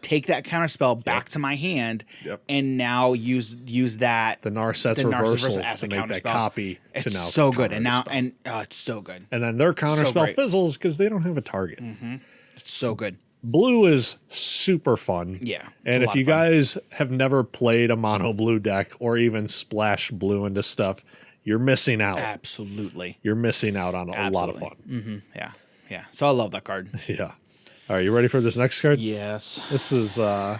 take that counter spell back to my hand,
Yep.
and now use that
The Narset's
the Narset's
Reversal
as
to
a
make that
counterspell.
copy
It's
to now
so good,
counter
and
the
now
spell.
it's so good.
And then their counter
So
spell
great.
fizzles because they don't have a target.
It's so good.
Blue is super fun.
Yeah, it's
And
a
if
lot
you
of fun.
guys have never played a mono blue deck or even splash blue into stuff, you're missing out.
Absolutely.
You're missing out on a lot of fun.
Yeah. Yeah. So I love that card.
Yeah. All right, you ready for this next card?
Yes.
This is so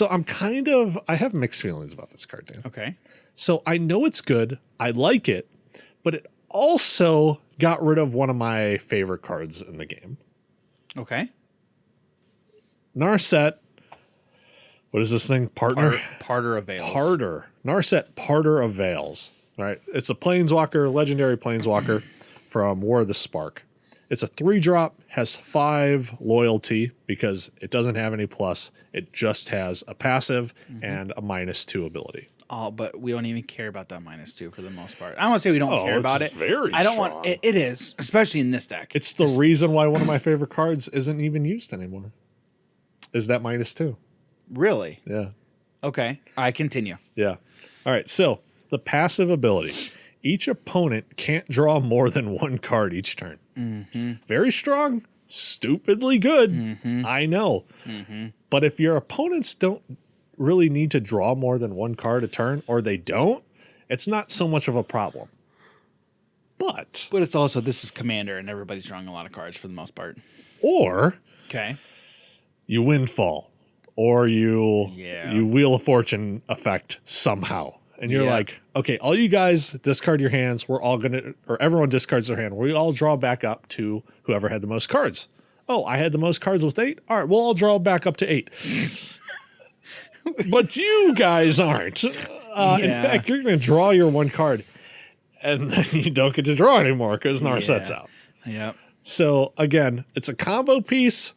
I have mixed feelings about this card, Dan.
Okay.
So I know it's good. I like it, but it also got rid of one of my favorite cards in the game.
Okay.
Narset. What is this thing? Partner?
Parter of Veils.
Parter. Narset Parter of Veils. All right. It's a planeswalker, legendary planeswalker from War of the Spark. It's a 3-drop, has 5 loyalty because it doesn't have any plus. It just has a passive and a -2 ability.
Oh, but we don't even care about that -2 for the most part. I don't want to say we don't care
it's
about it.
very
I don't
strong.
want it is, especially in this deck.
It's the reason why one of my favorite cards isn't even used anymore. Is that -2.
Really?
Yeah.
Okay. I continue.
Yeah. All right. So the passive ability. Each opponent can't draw more than 1 card each turn. Very strong. Stupidly good. I know. But if your opponents don't really need to draw more than 1 card a turn, or they don't, it's not so much of a problem. But
But it's also this is Commander and everybody's drawing a lot of cards for the most part.
or
Okay.
you windfall, or you
Yeah.
Wheel of Fortune effect somehow. And you're
Yeah.
like, okay, all you guys discard your hands. We're all going to, or everyone discards their hand. We all draw back up to whoever had the most cards. Oh, I had the most cards with 8. All right, we'll all draw back up to 8. But you guys aren't. In
Yeah.
fact, you're going to draw your 1 card, and then you don't get to draw anymore because Narset's
Yeah.
out.
Yep.
So again, it's a combo piece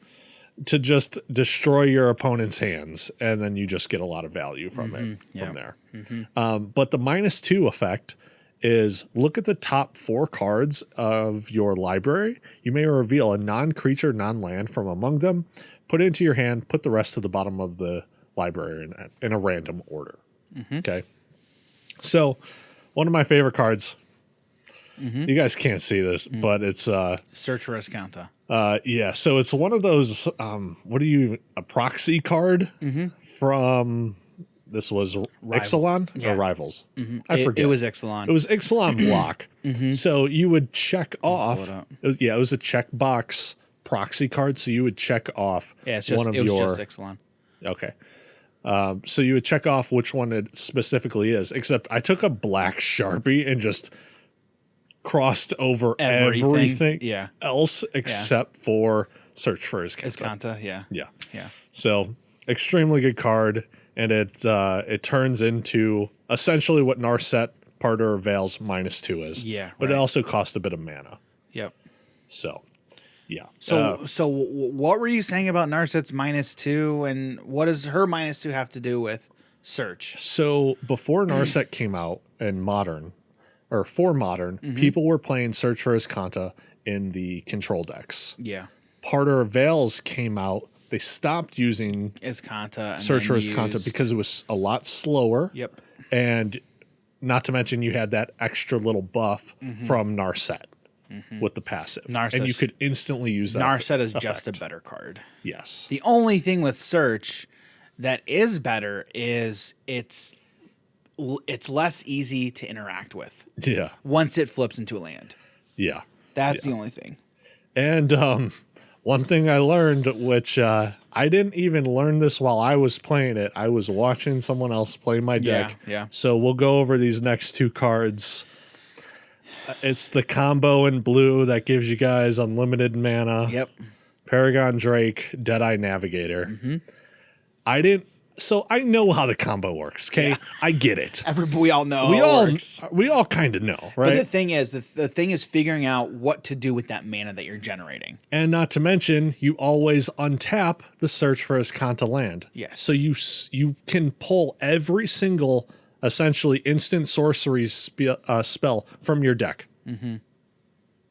to just destroy your opponent's hands, and then you just get a lot of value from it
Yeah.
from there. But the -2 effect is look at the top 4 cards of your library. You may reveal a non-creature, non-land from among them, put it into your hand, put the rest to the bottom of the library in a random order. Okay. So one of my favorite cards, you guys can't see this, but it's
Search for Escanta.
yeah, so it's one of those a proxy card from this was Ixalan
Yeah.
or Rivals. I forget.
It was Ixalan.
It was Ixalan block. So you would check off.
it up.
It was a checkbox proxy card. So you would check off
Yeah, it's just
one of
it was
your.
just Ixalan.
Okay. So you would check off which one it specifically is. Except I took a black Sharpie and just crossed over everything
Yeah.
else except for Search for Escanta.
Escanta, yeah.
Yeah.
Yeah.
So extremely good card, and it turns into essentially what Narset Parter of Veils -2 is.
Yeah,
But it
right.
also costs a bit of mana.
Yep.
So yeah.
So what were you saying about Narset's -2 and what does her -2 have to do with Search?
So before Narset came out in Modern, or for Modern, people were playing Search for Escanta in the control decks.
Yeah.
Parter of Veils came out. They stopped using
Escanta. And
Search for
then
Escanta
used-
because it was a lot slower.
Yep.
And not to mention you had that extra little buff from Narset with the passive. And you could instantly use that.
Narset is
effect.
just a better card.
Yes.
The only thing with Search, that is better is it's less easy to interact with
Yeah.
once it flips into a land.
Yeah.
That's the only thing.
And one thing I learned, which I didn't even learn this while I was playing it, I was watching someone else play my deck.
Yeah.
So we'll go over these next two cards. It's the combo in blue that gives you guys unlimited mana.
Yep.
Paragon Drake, Deadeye Navigator.
Mm-hmm.
So I know how the combo works. Okay,
Yeah.
I get it.
We all know how it works.
We all kind of know, right?
But the thing is, the thing is figuring out what to do with that mana that you're generating.
And not to mention, you always untap the Search for Azcanta land.
Yes.
So you can pull every single essentially instant sorcery spell from your deck.
Mm-hmm.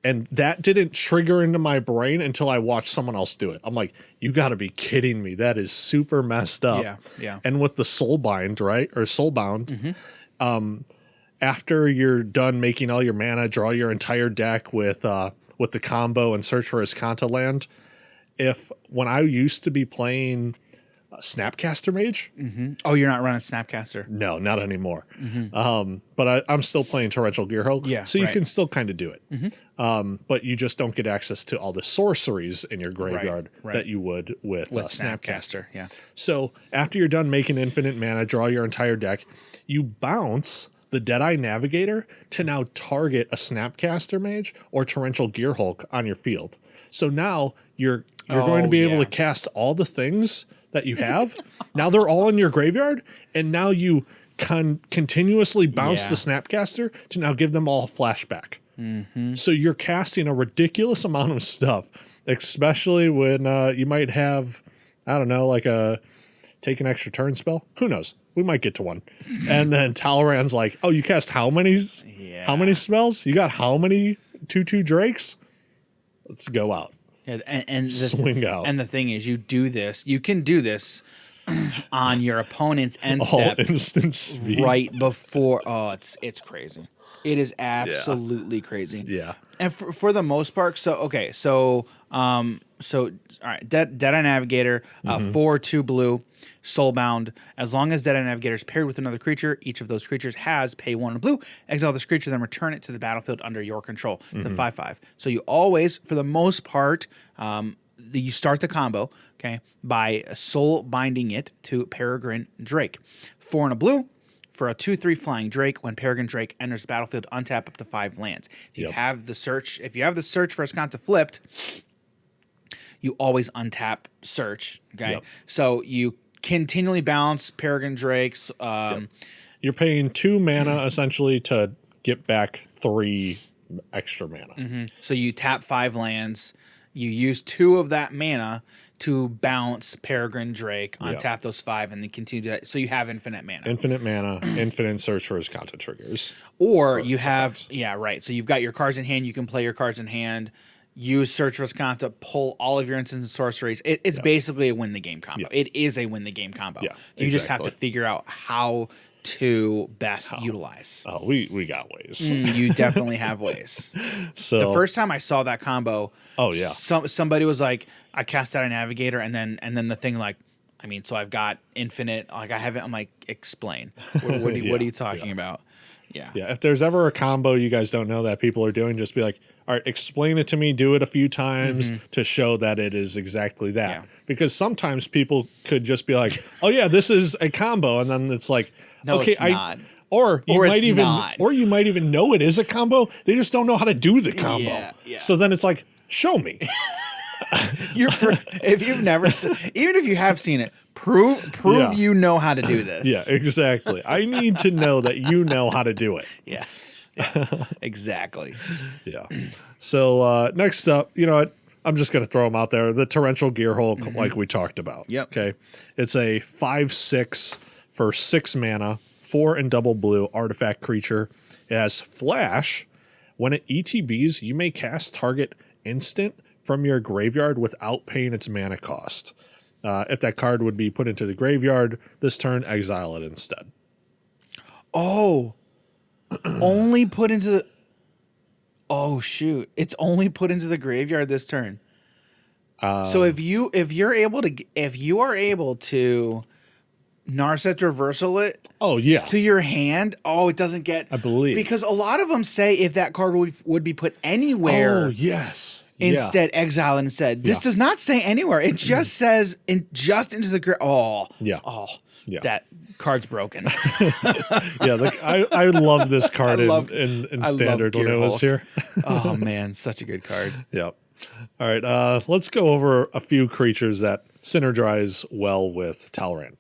And that didn't trigger into my brain until I watched someone else do it. I'm like, you got to be kidding me. That is super messed up.
Yeah.
And with the Soulbind, right? Or Soulbound,
Mm-hmm.
After you're done making all your mana, draw your entire deck with the combo and Search for Azcanta land. When I used to be playing Snapcaster Mage.
Mm-hmm. Oh, you're not running Snapcaster?
No, not anymore.
Mm-hmm.
But I'm still playing Torrential Gearhulk.
Yeah,
so you
right.
can still kind of do it.
Mm-hmm.
But you just don't get access to all the sorceries in your graveyard
right.
that you would with
Snapcaster. Yeah.
So after you're done making infinite mana, draw your entire deck, you bounce the Deadeye Navigator to now target a Snapcaster Mage or Torrential Gearhulk on your field. So now you're going to be able to cast all the things that you have. Now they're all in your graveyard, and now you continuously bounce the Snapcaster to now give them all flashback.
Mm-hmm.
So you're casting a ridiculous amount of stuff, especially when you might have, I don't know, like a take an extra turn spell. Who knows? We might get to one. And then Talrand's like, oh, you cast how many spells? You got how many 2/2 Drakes? Let's go out.
Yeah, and
swing out.
And the thing is, you can do this on your opponent's end step
instant speed.
right before. Oh, it's crazy. It is absolutely crazy.
Yeah.
And for the most part, all right, Deadeye Navigator, 4/2 blue, Soulbound. As long as Deadeye Navigator is paired with another creature, each of those creatures has pay 1 in blue. Exile this creature, then return it to the battlefield under your control. To 5/5. So you always, for the most part, you start the combo, okay, by soul binding it to Peregrine Drake. 4 in a blue. For a 2/3 flying Drake, when Peregrine Drake enters the battlefield, untap up to 5 lands. If you have the search for Azcanta flipped, you always untap search. Okay, so you continually balance Peregrine Drakes.
You're paying 2 mana essentially to get back 3 extra mana.
Mm-hmm. So you tap 5 lands. You use 2 of that mana to bounce Peregrine Drake, untap those 5, and then continue that. So you have infinite mana.
Infinite Search for Azcanta triggers.
Or you have, so you've got your cards in hand. You can play your cards in hand. Use Search for Azcanta, pull all of your instants and sorceries. It's basically a win the game combo.
Yeah.
It is a win the game combo.
Yeah,
you just have to figure out how to best utilize.
Oh, we got ways.
You definitely have ways.
So
the first time I saw that combo, somebody was like, I cast out a Navigator, and then the thing like, I mean, so I've got infinite. Like I haven't. I'm like, explain. What are you talking about? Yeah.
If there's ever a combo you guys don't know that people are doing, just be like, all right, explain it to me. Do it a few times to show that it is exactly that.
Yeah.
Because sometimes people could just be like, oh yeah, this is a combo, and then it's like,
no,
okay,
it's not.
Or you might even know it is a combo. They just don't know how to do the combo.
Yeah.
So then it's like, show me.
If you've never even if you have seen it, prove you know how to do this.
Yeah, exactly. I need to know that you know how to do it.
Yeah, exactly.
Yeah. So next up, you know what? I'm just going to throw them out there. The Torrential Gearhulk, like we talked about.
Yep.
Okay. It's a 5/6 for 6 mana, 4 and double blue artifact creature. It has flash. When it ETBs, you may cast target instant from your graveyard without paying its mana cost. If that card would be put into the graveyard this turn, exile it instead.
Oh, only put into the. Oh shoot! It's only put into the graveyard this turn. So if you are able to Narset reversal it
Oh yeah,
to your hand, it doesn't get.
I believe.
Because a lot of them say if that card would be put anywhere.
Oh yes.
Instead, exile it instead. This does not say anywhere. It just says just into the grid.
Yeah.
That card's broken.
Yeah, I love this card in
I
standard
love
when it was
Hulk.
here.
Oh man, such a good card.
Yep. All right, let's go over a few creatures that synergize well with Talrand.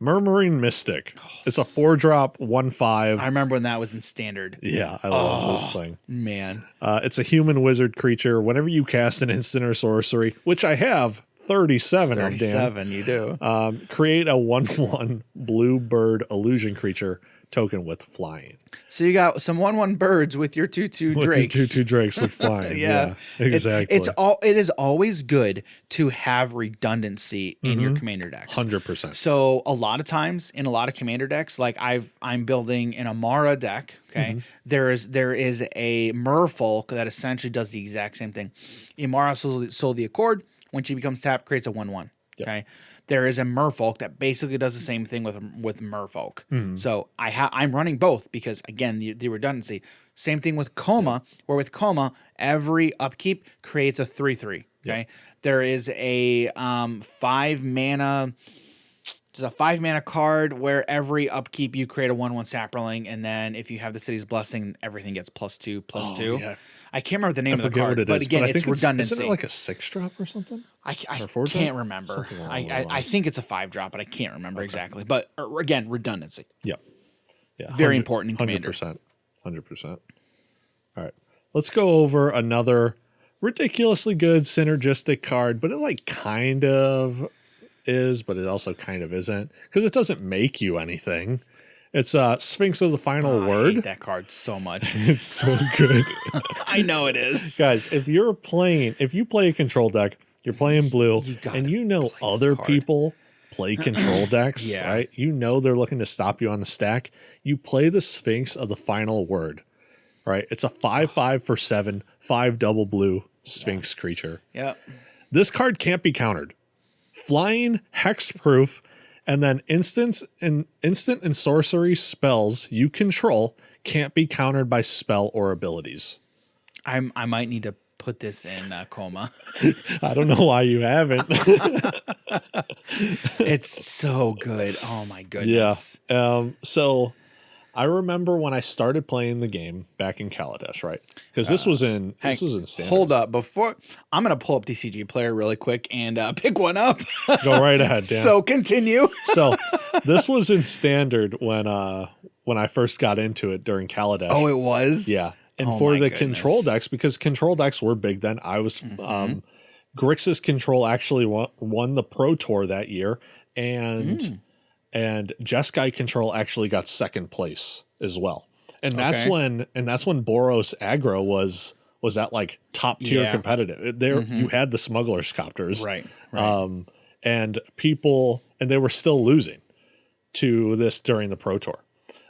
Murmuring Mystic. It's a 4-drop, 1/5.
I remember when that was in standard.
Yeah, I love this thing.
Man.
It's a human wizard creature. Whenever you cast an instant or sorcery, which I have 37 of, Dan.
37, you do.
Create a 1/1 blue bird illusion creature token with flying.
So you got some 1/1 birds with your 2/2 drakes.
With 2/2 drakes with flying.
Yeah.
Exactly.
It is always good to have redundancy in your commander decks.
100%.
So a lot of times in a lot of commander decks, like I'm building an Amara deck. Okay, there is a Merfolk that essentially does the exact same thing. Amara Soul the Accord. When she becomes tapped, creates a 1/1. Okay, there is a Merfolk that basically does the same thing with Merfolk. So I'm running both because again the redundancy. Same thing with Coma, where with Coma every upkeep creates a 3/3. Okay, there is a 5 mana. There's a 5 mana card where every upkeep you create a 1/1 Saproling, and then if you have the City's Blessing, everything gets +2/+2.
Yeah.
I can't remember the name of the
forget
card,
what it
but
is,
again,
I
it's
think
redundancy.
Isn't it like a 6-drop or something?
I
Or 4-drop?
can't remember.
Something along those
I
lines.
think it's a 5-drop, but I can't remember exactly. But again, redundancy.
Yep. Yeah.
Very important in Commander.
100%. 100%. All right. Let's go over another ridiculously good synergistic card, but it like kind of is, but it also kind of isn't because it doesn't make you anything. It's Sphinx of the Final
I
Word.
hate that card so much.
It's so good.
I know it is.
Guys, if you play a control deck, you're playing blue,
gotta
and you know
play this
other
card.
people play control decks,
Yeah.
right? You know they're looking to stop you on the stack. You play the Sphinx of the Final Word, right? It's a 5/5 for 7, 5 double blue Sphinx creature.
Yep.
This card can't be countered. Flying, hexproof, and then instant and sorcery spells you control can't be countered by spell or abilities.
I might need to put this in Coma.
I don't know why you haven't.
It's so good. Oh my goodness.
So I remember when I started playing the game back in Kaladesh, right? Because this was in standard.
Hold up. Before I'm going to pull up TCG Player really quick and pick one up.
Go right ahead, Dan.
So continue.
So this was in standard when I first got into it during Kaladesh.
Oh, it was?
Yeah. And
Oh
for
my
the
goodness.
control decks, because control decks were big then, I was Grixis Control actually won the Pro Tour that year, and Jeskai Control actually got second place as well. And that's when Boros Aggro was at like top tier competitive. There you had the Smuggler's Copters.
Right.
And they were still losing to this during the Pro Tour.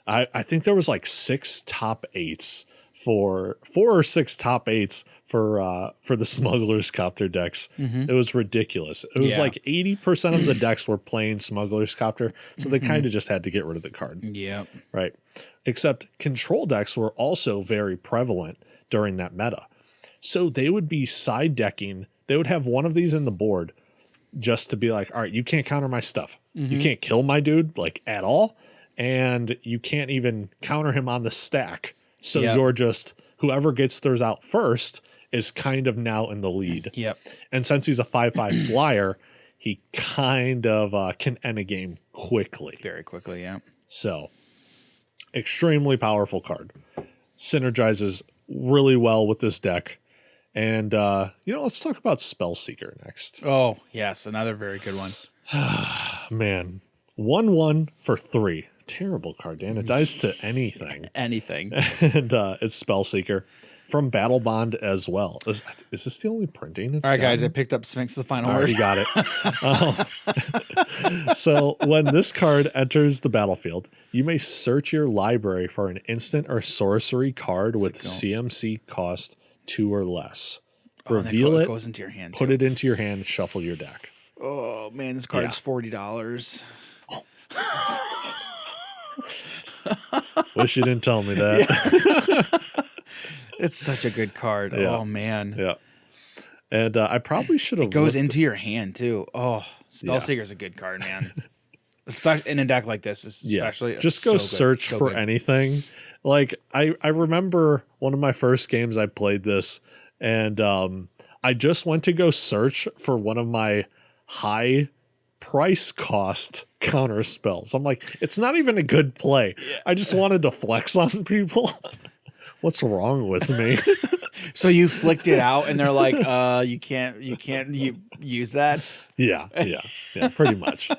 I think there was like 6 top 8s for 4 or 6 top 8s for the Smuggler's Copter decks. It was ridiculous. It was like 80% of the decks were playing Smuggler's Copter, so they kind of just had to get rid of the card.
Yeah.
Right. Except control decks were also very prevalent during that meta. So they would be side decking. They would have one of these in the board just to be like, all right, you can't counter my stuff. You can't kill my dude like at all. And you can't even counter him on the stack. So you're just, whoever gets theirs out first is kind of now in the lead.
Yep.
And since he's a 5/5 flyer, he kind of can end a game quickly.
Very quickly, yeah.
So, extremely powerful card. Synergizes really well with this deck. And, let's talk about Spellseeker next.
Oh, yes. Another very good one.
Man, 1/1 for 3. Terrible card, Dan. It dies to anything.
Anything.
And it's Spellseeker from Battle Bond as well. Is this the only printing?
All right, guys. I picked up Sphinx the Final Word.
You got it. So when this card enters the battlefield, you may search your library for an instant or sorcery card with CMC cost 2 or less. Reveal it,
goes into your hand.
put it into your hand, shuffle your deck.
Oh, man. This card's $40.
Wish you didn't tell me that.
It's such a good card.
Yeah.
Oh man.
Yeah. And I probably should have
It goes
looked-
into your hand too. Oh, Spellseeker's a good card, man. Especially in a deck like this, especially.
Just go search for anything. Like I remember one of my first games I played this, and I just went to go search for one of my high price cost counter spells. I'm like, it's not even a good play. I just wanted to flex on people. What's wrong with me?
So you flicked it out, and they're like, you can't use that.
Yeah, pretty much.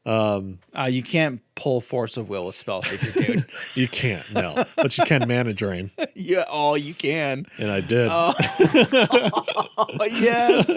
You can't pull Force of Will with Spellseeker, dude.
You can't, no. But you can Mana Drain.
Yeah, you can.
And I did.
Oh, yes.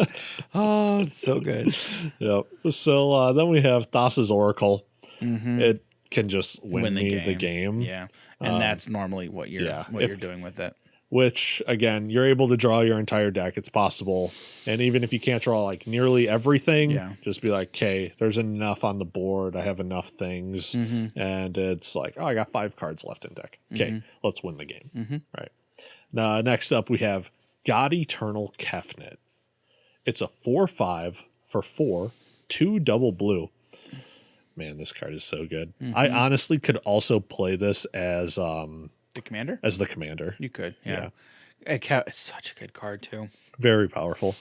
Oh, it's so good.
Yep. So then we have Thassa's Oracle.
Mm-hmm.
It can just win me the game.
Yeah. And that's normally what you're doing with it.
Which, again, you're able to draw your entire deck. It's possible. And even if you can't draw like nearly everything, just be like, okay, there's enough on the board. I have enough things.
Mm-hmm.
And it's like, I got 5 cards left in deck. Okay, let's win the game.
Mm-hmm.
Right. Now, next up, we have God Eternal Kefnet. It's a 4/5 for 4, 2 double blue. Man, this card is so good. I honestly could also play this as
the commander?
As the commander.
You could, yeah. It's such a good card, too.
Very powerful.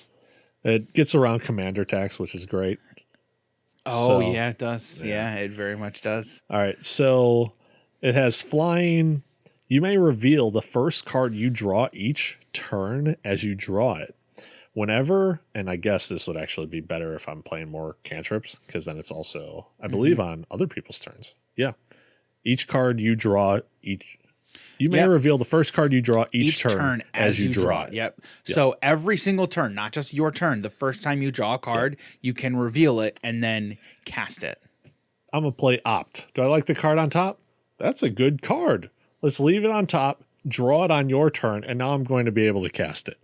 It gets around commander attacks, which is great.
Oh, yeah, it does. Yeah, it very much does.
All right, so it has flying. You may reveal the first card you draw each turn as you draw it. Whenever, and I guess this would actually be better if I'm playing more cantrips, because then it's also, I believe, on other people's turns. Yeah. Each card you draw You may reveal the first card you draw each turn as you draw it.
Yep. So every single turn, not just your turn, the first time you draw a card, you can reveal it and then cast it.
I'm going to play Opt. Do I like the card on top? That's a good card. Let's leave it on top, draw it on your turn, and now I'm going to be able to cast it.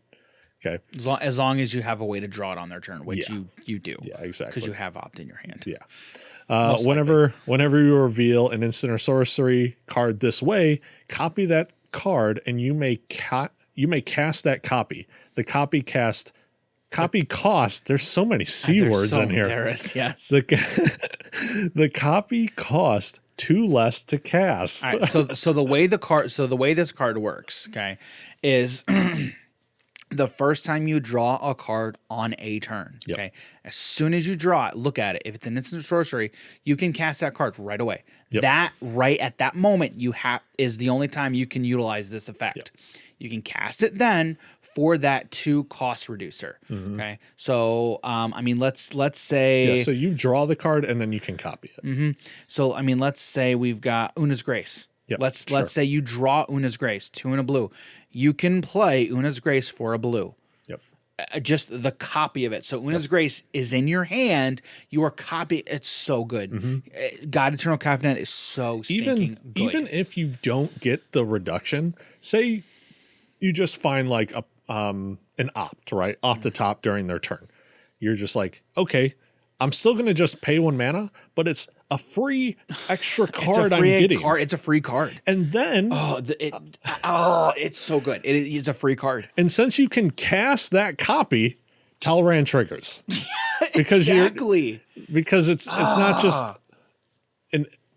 Okay.
As long as you have a way to draw it on their turn, which you do.
Yeah, exactly.
Because you have Opt in your hand.
Yeah. Whenever you reveal an instant or sorcery card this way, copy that card, and you may cast that copy. The copy cost. There's so many C words in here.
There is, yes.
The copy cost 2 less to cast.
All right, so the way this card works, okay, is the first time you draw a card on a turn, okay, as soon as you draw it, look at it. If it's an instant sorcery, you can cast that card right away. That right at that moment is the only time you can utilize this effect. You can cast it then for that 2 cost reducer. Okay, so let's say
so you draw the card and then you can copy it.
So let's say we've got Una's Grace. Let's say you draw Una's Grace, 2 and a blue. You can play Una's Grace for a blue. Just the copy of it. So Una's Grace is in your hand. You are copying. It's so good. God Eternal Kefnet is so stinking good.
Even if you don't get the reduction, say you just find like an Opt right off the top during their turn. You're just like, okay, I'm still going to just pay 1 mana, but it's a free extra card I'm getting.
It's a free card.
And then...
it's so good. It's a free card.
And since you can cast that copy, Talrand triggers. Because because it's not just...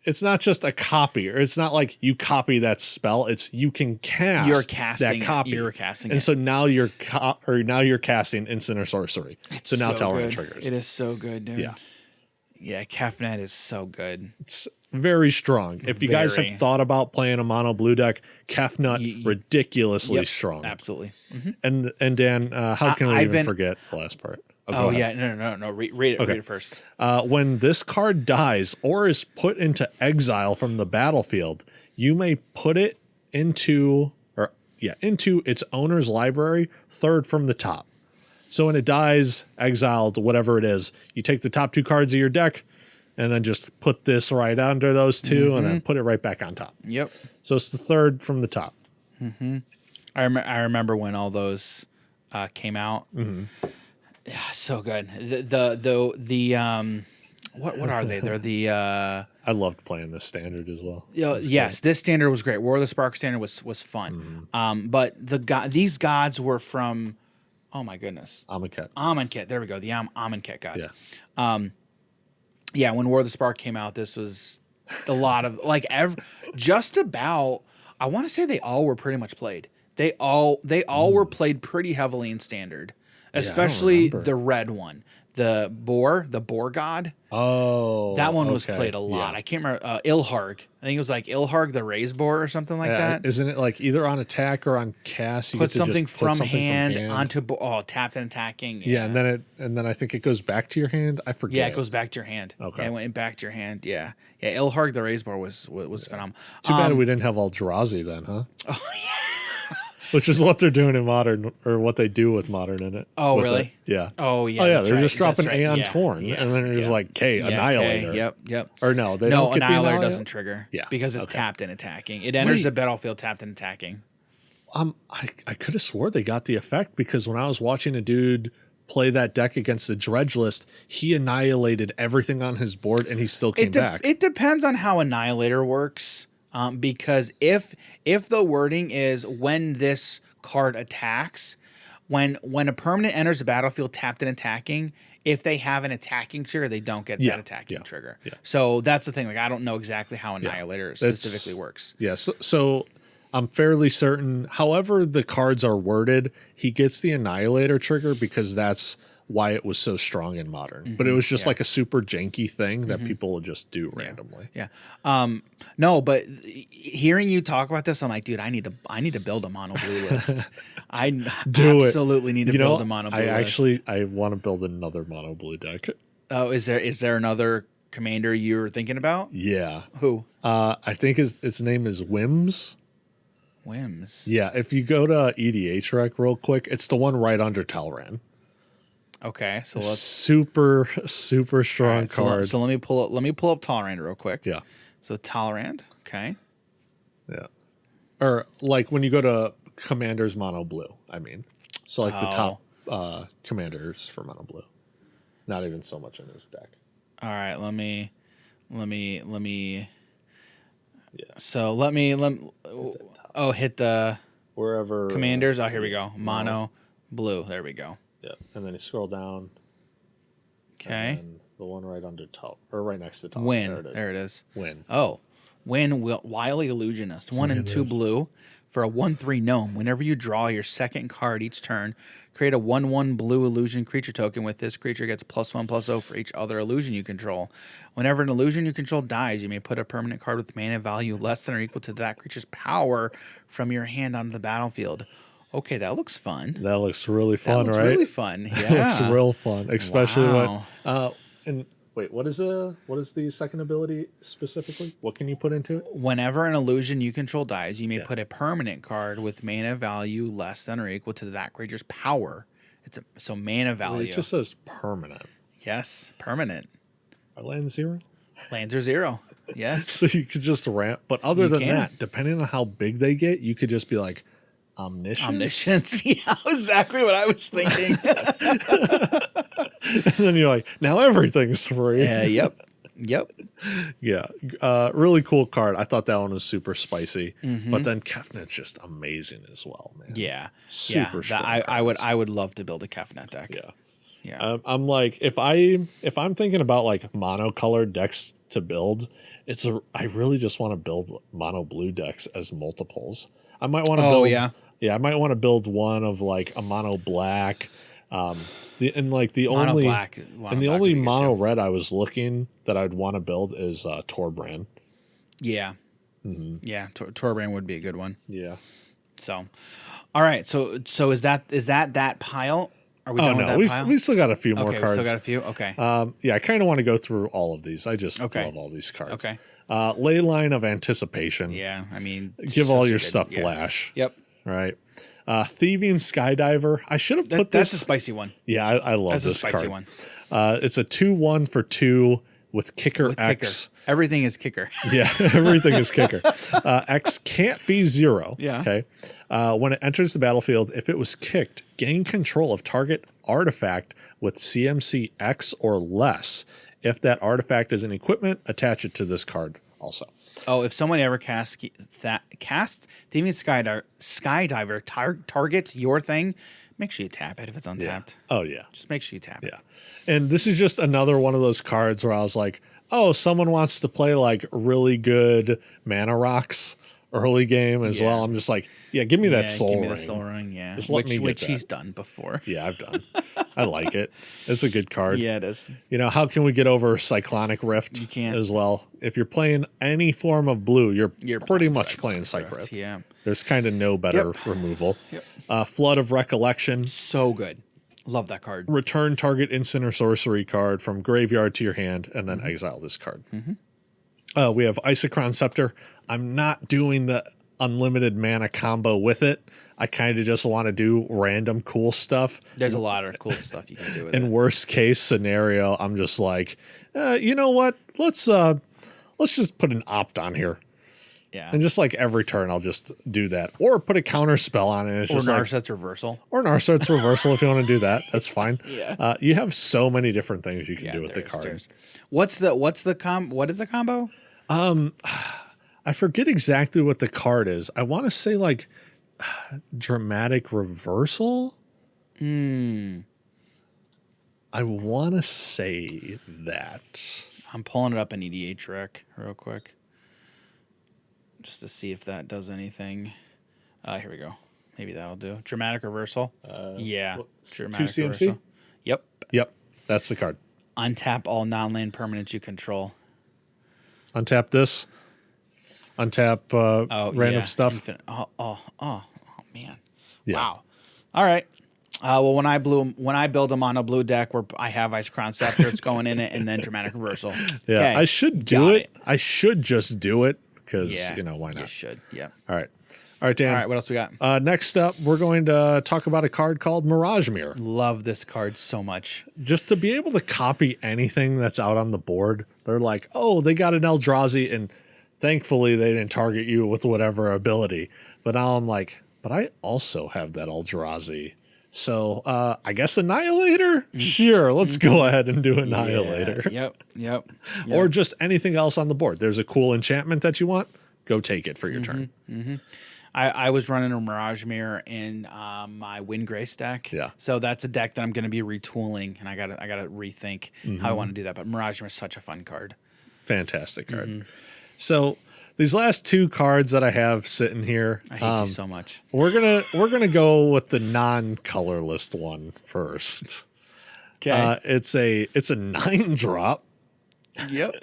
It's not just a copy, or it's not like you copy that spell. It's you can cast that copy.
You're casting
and so now you're casting instant or sorcery. So now Talrand triggers.
It is so good, dude. Yeah, Kefnet is so good.
It's very strong. If you guys have thought about playing a mono blue deck, Kefnet ridiculously strong.
Absolutely.
And Dan, how can we even forget the last part?
No. Read it.
Okay.
Read it first.
When this card dies or is put into exile from the battlefield, you may put it into its owner's library, 3rd from the top. So when it dies, exiled, whatever it is, you take the top 2 cards of your deck and then just put this right under those 2 and then put it right back on top.
Yep.
So it's the 3rd from the top.
I remember when all those came out. Yeah, so good. what are they? They're the
I loved playing this standard as well.
yes, this standard was great. War of the Spark standard was fun. But these gods were from, oh my goodness,
Amonkhet.
Amonkhet. There we go. The Amonkhet gods.
Yeah.
Yeah, when War of the Spark came out, this was a lot of like just about. I want to say they all were pretty much played. They all were played pretty heavily in standard, especially the red one, the boar god.
Oh,
That one was
okay.
played a lot.
Yeah.
I can't remember Ilharg. I think it was like Ilharg the raised boar or something like that.
Isn't it like either on attack or on cast? You
Put
get to
something
just put
from
something
hand
from hand
onto tapped and attacking.
Yeah, and then I think it goes back to your hand. I forget.
Yeah, it goes back to your hand.
Okay.
Yeah, it went back to your hand. Yeah. Yeah, Ilharg the raised boar was phenomenal.
Too bad we didn't have Eldrazi then, huh?
Oh yeah.
Which is what they're doing in Modern, or what they do with Modern in it.
Oh,
with
really?
it. Yeah.
Oh, yeah.
Oh, yeah.
That's
They're
right.
just dropping
That's right.
Aeon
Yeah,
Torn,
yeah,
and then they're just like, K,
Yeah,
Annihilator.
Yep.
Or no, they
No,
don't get the
Annihilator
Annihilator?
doesn't trigger.
Yeah.
Because it's
Okay.
tapped and attacking. It enters
Wait.
the battlefield tapped and attacking.
I could have swore they got the effect because when I was watching a dude play that deck against the Dredge list, he annihilated everything on his board and he still came back.
It depends on how Annihilator works. Because if the wording is when this card attacks, when a permanent enters the battlefield tapped and attacking, if they have an attacking trigger, they don't get that attacking trigger. Yeah. So that's the thing. Like I don't know exactly how Annihilator specifically works.
Yeah. So I'm fairly certain. However, the cards are worded, he gets the Annihilator trigger because that's why it was so strong in Modern. But it was just like a super janky thing that people will just do randomly.
Yeah. No, but hearing you talk about this, I'm like, dude, I need to build a mono blue list. I absolutely need to build a mono blue list.
I want to build another mono blue deck.
Oh, is there another commander you're thinking about?
Yeah.
Who?
I think its name is Whims.
Whims.
Yeah. If you go to EDH Rec real quick, it's the one right under Talrand.
Okay, so let's
super strong card.
So let me pull up Talrand real quick.
Yeah.
So Talrand, okay.
Yeah. Or like when you go to Commander's Mono Blue, I mean. So like the top commanders for Mono Blue. Not even so much in his deck.
All right, let me
Yeah.
So let me hit the
wherever
commanders. Oh, here we go. Mono blue. There we go.
Yeah. And then you scroll down.
Okay.
And the one right under top or right next to top.
Win. There it is.
Win.
Oh. Win Wily Illusionist. 1 and 2 blue for a 1/3 gnome. Whenever you draw your second card each turn, create a 1/1 blue illusion creature token. With this creature gets +1/+0 for each other illusion you control. Whenever an illusion you control dies, you may put a permanent card with mana value less than or equal to that creature's power from your hand onto the battlefield. Okay, that looks fun.
That looks really fun,
that looks
right?
Really fun. Yeah.
It looks real fun, especially
Wow.
when and wait, what is the second ability specifically? What can you put into it?
Whenever an illusion you control dies, you may put a permanent card with mana value less than or equal to that creature's power. So mana value.
It just says permanent.
Yes, permanent.
Are lands 0?
Lands are 0. Yes.
So you could just ramp. But other than
can.
that, depending on how big they get, you could just be like
Omniscience. Yeah, exactly what I was thinking.
And then you're like, now everything's free.
Yep.
Yeah. Really cool card. I thought that one was super spicy. But then Kefnet's just amazing as well, man.
Yeah.
Super strong.
I would love to build a Kefnet deck.
Yeah.
Yeah.
I'm like, if I'm thinking about like monocolored decks to build, I really just want to build mono blue decks as multiples. I might want to build. Yeah, I might want to build one of like a mono black. The only mono red I was looking that I'd want to build is Torbrand.
Yeah. Yeah, Torbrand would be a good one.
Yeah.
So, all right. So is that pile? Are we done with that pile?
We still got a few more
Okay, we
cards.
still got a few. Okay.
Yeah, I kind of want to go through all of these. I just love all these cards.
Okay.
Ley Line of Anticipation.
Yeah, I mean,
give all your stuff flash.
Yep.
Right. Thieving Skydiver. I should have put this.
That's a spicy one.
Yeah, I love this card.
That's a spicy one.
It's a 2/1 for 2 with Kicker X.
Kicker. Everything is Kicker.
Yeah, everything is Kicker. X can't be 0.
Yeah.
Okay. When it enters the battlefield, if it was kicked, gain control of target artifact with CMC X or less If that artifact is an equipment, attach it to this card also.
Oh, if someone ever casts Thieving Skydiver targets your thing, make sure you tap it if it's untapped.
Oh, yeah.
Just make sure you tap it.
Yeah. And this is just another one of those cards where I was like, oh, someone wants to play like really good mana rocks early game as well. I'm just like, yeah, give me that soul ring.
The soul ring, yeah.
Just let me get
which
that.
he's done before.
Yeah, I've done. I like it. It's a good card.
Yeah, it is.
You know, how can we get over Cyclonic Rift
You can't.
as well? If you're playing any form of blue, you're pretty much playing Cyclonic Rift.
Yeah.
There's kind of no better removal. Yep. Flood of Recollection.
So good. Love that card.
Return target instant or sorcery card from graveyard to your hand, and then exile this card. We have Isochron Scepter. I'm not doing the unlimited mana combo with it. I kind of just want to do random cool stuff.
There's a lot of cool stuff you can do with it.
In worst case scenario, I'm just like, you know what? Let's just put an opt on here.
Yeah.
And just like every turn, I'll just do that. Or put a counter spell on it. It's
Or
just like,
Narset's Reversal.
or Narset's Reversal if you want to do that. That's fine.
Yeah.
You have so many different things you can do with the card.
What is the combo?
I forget exactly what the card is. I want to say like Dramatic Reversal. I want to say that.
I'm pulling it up in EDH Rec real quick. Just to see if that does anything. Here we go. Maybe that'll do. Dramatic Reversal. Yeah. Dramatic
2 CMC?
Reversal. Yep.
Yep. That's the card.
Untap all non-land permanents you control.
Untap this. Untap random stuff.
Infinite. Oh, man.
Yeah.
Wow. All right. Well, when I build a mono blue deck where I have Isochron Scepter, it's going in it, and then Dramatic Reversal.
Yeah,
Okay.
I should do it. I should just do it because, why not?
You should. Yeah.
All right. All right, Dan.
All right. What else we got?
Next up, we're going to talk about a card called Mirage Mirror.
Love this card so much.
Just to be able to copy anything that's out on the board, they're like, oh, they got an Eldrazi, and thankfully they didn't target you with whatever ability. But now I'm like, but I also have that Eldrazi. So I guess Annihilator? Sure, let's go ahead and do Annihilator.
Yeah, yep.
Or just anything else on the board. There's a cool enchantment that you want, go take it for your turn.
I was running a Mirage Mirror in my Windgrace deck.
Yeah.
So that's a deck that I'm going to be retooling, and I gotta rethink how I want to do that. But Mirage Mirror is such a fun card.
Fantastic card. So these last two cards that I have sitting here,
I hate you so much.
we're gonna go with the non-colorless one first.
Okay.
It's a 9-drop.
Yep.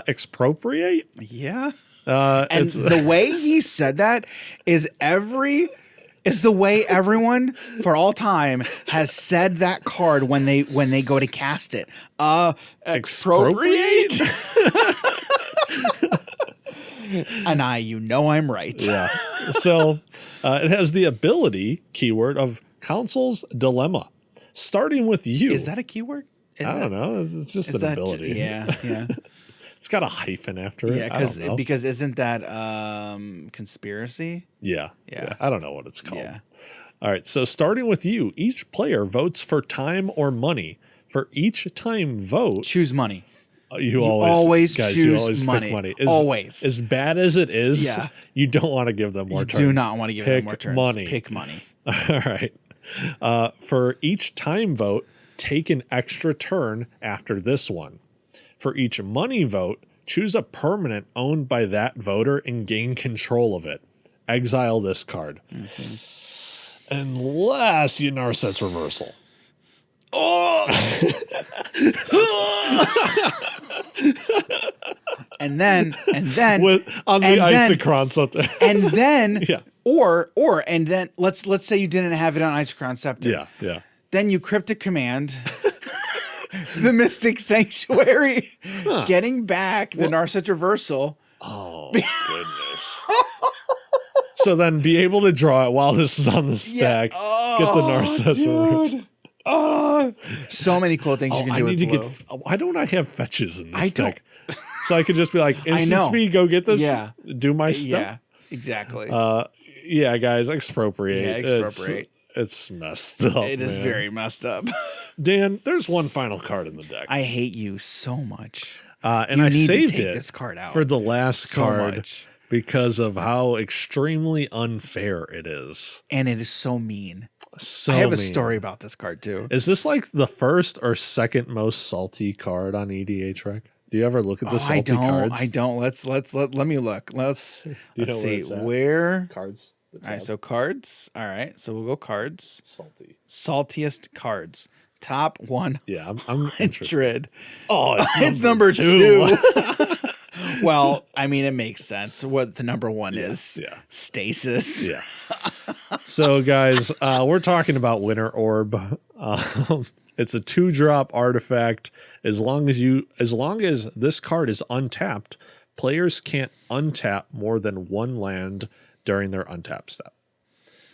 Expropriate.
Yeah.
And
the way he said that is the way everyone for all time has said that card when they go to cast it. Expropriate. And I'm right.
Yeah. So it has the ability keyword of Council's Dilemma. Starting with you.
Is that a keyword?
I don't know. It's just an ability.
Yeah.
It's got a hyphen after it.
Yeah, because isn't that conspiracy?
Yeah. I don't know what it's called.
Yeah.
All right. So starting with you, each player votes for time or money. For each time vote,
Choose money.
You always
choose money.
pick money.
Always.
As bad as it is, you don't want to give them more turns.
Do not want to give them more turns.
Money.
Pick money.
All right. For each time vote, take an extra turn after this one. For each money vote, choose a permanent owned by that voter and gain control of it. Exile this card. Unless you Narset's Reversal.
Oh! and then
on the Isochron Scepter.
And then and then let's say you didn't have it on Isochron Scepter.
Yeah.
Then you Cryptic Command the Mystic Sanctuary, getting back the Narset's Reversal.
Oh goodness. So then be able to draw it while this is on the stack.
Yeah.
Get the Narset's Reversal.
Oh, so many cool things you can do with blue.
Why don't I have fetches in this deck? So I could just be like, instant speed, go get this.
Yeah.
Do my stuff.
Yeah, exactly.
Yeah, guys, expropriate.
Yeah, expropriate.
It's messed up.
It is very messed up.
Dan, there's one final card in the deck.
I hate you so much.
And
You
I
need to
saved
take
it
this card out
for the last
so
card
much.
because of how extremely unfair it is.
And it is so mean.
So
I have a
mean.
story about this card too.
Is this like the first or second most salty card on EDH Rec? Do you ever look at the salty cards?
I don't. Let me look. Let's see
it's at?
where.
Cards.
All right, so cards. All right, so we'll go cards.
Salty.
Saltiest cards. Top 100.
Yeah, I'm interested.
Oh,
it's
number two. Well, I mean, it makes sense. What the number one is.
Yeah.
Stasis.
Yeah. So, guys, we're talking about Winter Orb. It's a 2-drop artifact. As long as this card is untapped, players can't untap more than 1 land during their untap step.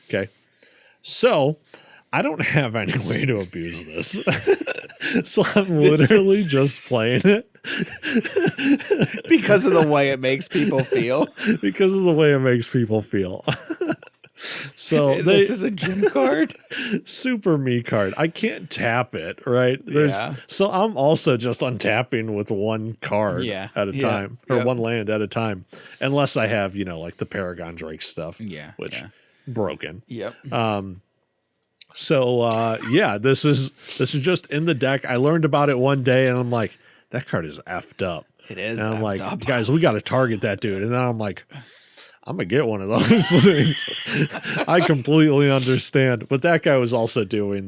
Okay. So I don't have any way to abuse this. So I'm literally just playing it.
Because of the way it makes people feel.
Because of the way it makes people feel. So
this is a gym card.
Super me card. I can't tap it, right? So I'm also just untapping with 1 card at a time, or 1 land at a time, unless I have like the Paragon Drake stuff, which broken.
Yep.
So this is just in the deck. I learned about it one day, and I'm like, that card is effed up.
It is.
And I'm like,
up.
guys, we got to target that dude. And then I'm like, I'm gonna get one of those things. I completely understand, but that guy was also doing,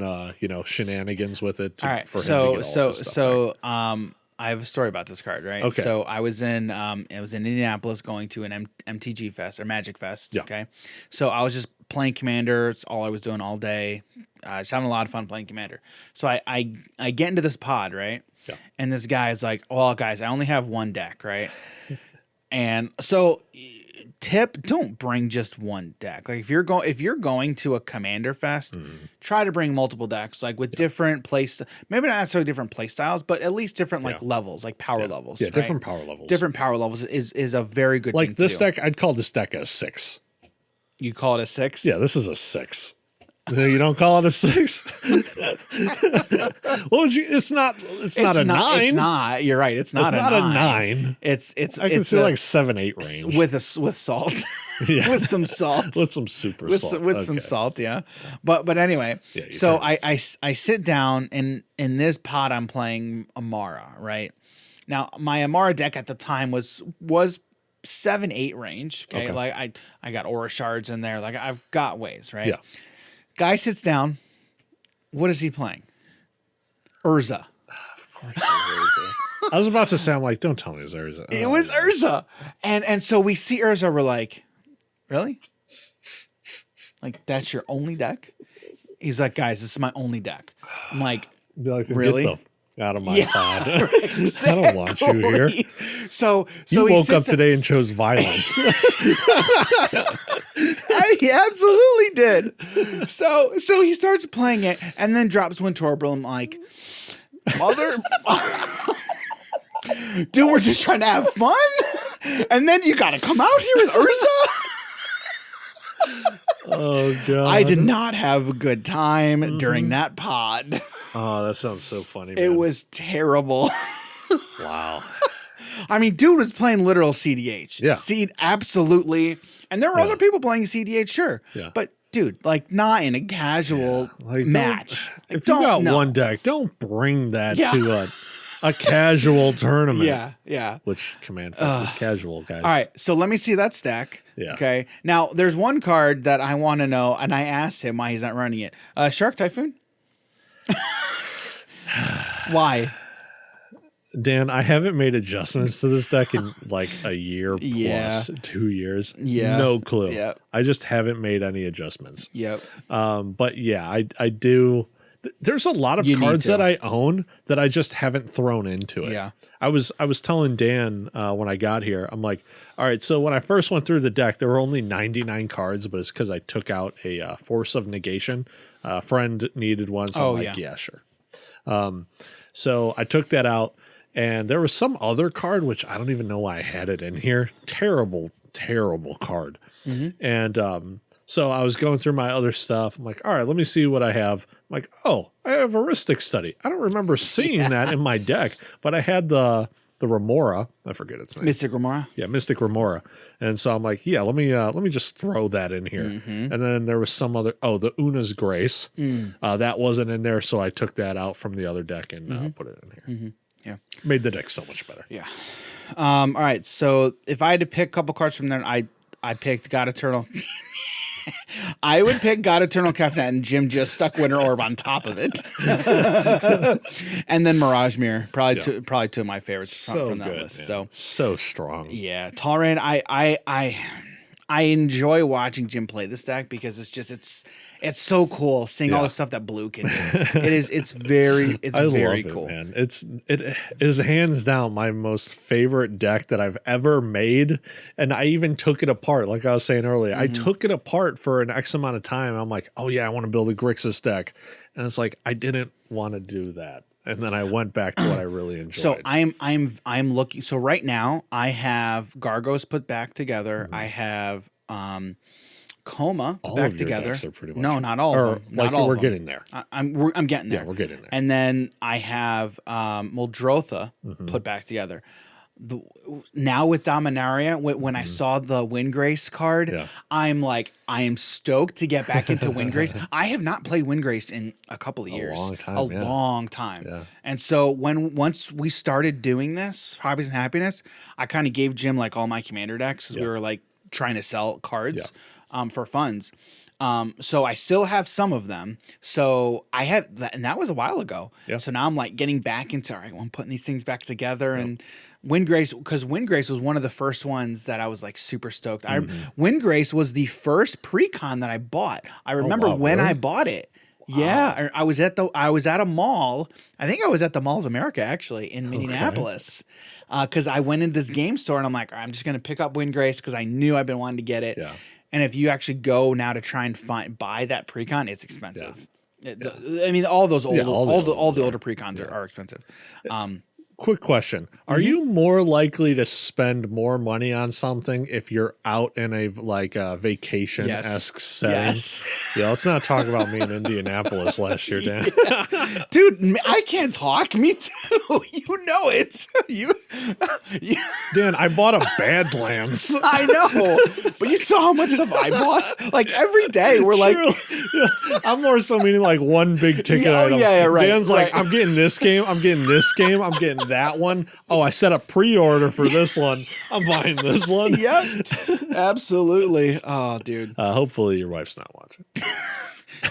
shenanigans with it.
All right.
For him to get all this stuff back.
I have a story about this card, right?
Okay.
So I was in Indianapolis going to an MTG Fest or Magic Fest.
Yeah.
Okay. So I was just playing Commander. It's all I was doing all day. Just having a lot of fun playing Commander. So I get into this pod, right?
Yeah.
And this guy is like, well, guys, I only have 1 deck, right? And so tip, don't bring just 1 deck. Like if you're going to a Commander Fest, try to bring multiple decks, like with different maybe not necessarily different play styles, but at least different levels, like power levels.
Yeah,
right?
different power levels.
Different power levels is a very good
like
thing
this
to do.
deck, I'd call this deck a 6.
You call it a 6?
Yeah, this is a 6. You don't call it a 6? What would you? It's not a 9.
It's not. You're right. It's not
a
a
9.
It's
I can see like 7-8 range
with salt.
Yeah.
With some salt.
With some super salt.
With some salt, yeah. But anyway, so I sit down and in this pod I'm playing Amara, right? Now my Amara deck at the time was 7-8 range. Okay. Like I got aura shards in there. Like I've got ways, right?
Yeah.
Guy sits down. What is he playing? Urza.
Of course it was Urza. I was about to say, I'm like, don't tell me it was Urza.
It was Urza. And so we see Urza, we're like, really? Like, that's your only deck? He's like, guys, this is my only deck. I'm like, really?
Get the out of my pod.
Exactly.
I don't want you here.
So
you woke up today and chose violence.
He absolutely did. So he starts playing it and then drops Winter Orb. I'm like, mother, dude, we're just trying to have fun, and then you got to come out here with Urza.
Oh god!
I did not have a good time during that pod.
Oh, that sounds so funny, man.
It was terrible.
Wow.
I mean, dude was playing literal CDH.
Yeah.
Absolutely. And there were other people playing CDH, sure.
Yeah.
But, dude, like, not in a casual match.
If you got 1 deck, don't bring that to a casual tournament.
Yeah.
Which Command Fest is casual, guys.
All right, so let me see that stack.
Yeah.
Okay. Now, there's one card that I want to know, and I asked him why he's not running it. Shark Typhoon? Why?
Dan, I haven't made adjustments to this deck in like a year plus, 2 years.
Yeah.
No clue.
Yep.
I just haven't made any adjustments.
Yep.
But yeah, I do. There's a lot of cards that I own that I just haven't thrown into it.
Yeah.
I was telling Dan when I got here, I'm like, all right, so when I first went through the deck, there were only 99 cards, but it's because I took out a Force of Negation. A friend needed one, so I'm like, yeah, sure. So I took that out. And there was some other card, which I don't even know why I had it in here. Terrible, terrible card. Mm-hmm. And so I was going through my other stuff. I'm like, all right, let me see what I have like, oh, I have Heuristic Study. I don't remember seeing that in my deck, but I had the Remora. I forget its name.
Mystic Remora.
Yeah, Mystic Remora. And so I'm like, yeah, let me just throw that in here. And then there was some other, the Una's Grace. That wasn't in there, so I took that out from the other deck and put it in here.
Yeah.
Made the deck so much better.
Yeah. All right. So if I had to pick a couple cards from there, I picked God Eternal. I would pick God Eternal Caffeine, and Jim just stuck Winter Orb on top of it. And then Mirage Mirror, probably two of my favorites from that list.
Man. So strong.
Yeah, Talrand. I enjoy watching Jim play this deck because it's so cool seeing all the stuff that blue can do. It's very cool.
Man. It is hands down my most favorite deck that I've ever made, and I even took it apart. Like I was saying earlier, I took it apart for an X amount of time. I'm like, oh yeah, I want to build a Grixis deck, and it's like I didn't want to do that. And then I went back to what I really enjoyed.
So I'm looking. So right now I have Gargos put back together. I have Coma
all
back
of your
together.
decks are pretty much,
no, not all of them. Not all
we're
of them.
getting there.
I'm getting there.
Yeah, we're getting there.
And then I have Muldrotha put back together. Now with Dominaria, when I saw the Windgrace card, I'm like, I am stoked to get back into Windgrace. I have not played Windgrace in a couple of years. Long time.
Yeah.
And so once we started doing this, Hobbies and Happiness, I kind of gave Jim like all my commander decks because we were like trying to sell cards for funds. So I still have some of them. So I have that, and that was a while ago.
Yeah.
So now I'm like getting back into, all right, well, I'm putting these things back together and Windgrace, because Windgrace was one of the first ones that I was like super stoked. Windgrace was the first pre-con that I bought. I remember when I bought it. Wow. Yeah, I was at a mall. I think I was at the Malls America actually in Minneapolis. Because I went into this game store and I'm like, I'm just gonna pick up Windgrace because I knew I've been wanting to get it. Yeah. And if you actually go now to try and buy that pre-con, it's expensive. Yeah. I mean, all those old, all the older pre-cons are expensive.
Quick question. Are you more likely to spend more money on something if you're out in a vacation-esque setting? Yes. Yeah, let's not talk about me in Indianapolis last year, Dan.
Yeah. Dude, I can't talk. Me too. You know it. You
Dan, I bought a Badlands.
I know. But you saw how much stuff I bought? Like every day we're like
I'm more so meaning like one big ticket item.
Yeah, right.
Dan's like, I'm getting this game, I'm getting this game, I'm getting that one. Oh, I set a pre-order for this one. I'm buying this one.
Yep. Absolutely. Oh, dude.
Hopefully your wife's not watching.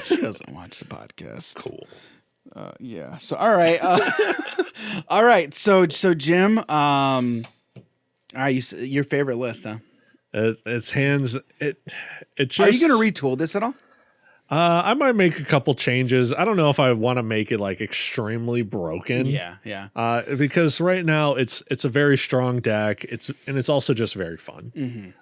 She doesn't watch the podcast.
Cool.
Yeah. So all right. All right. So Jim, all right, your favorite list, huh?
It's hands. It just.
Are you gonna retool this at all?
I might make a couple changes. I don't know if I want to make it like extremely broken.
Yeah.
Because right now it's a very strong deck. It's also just very fun.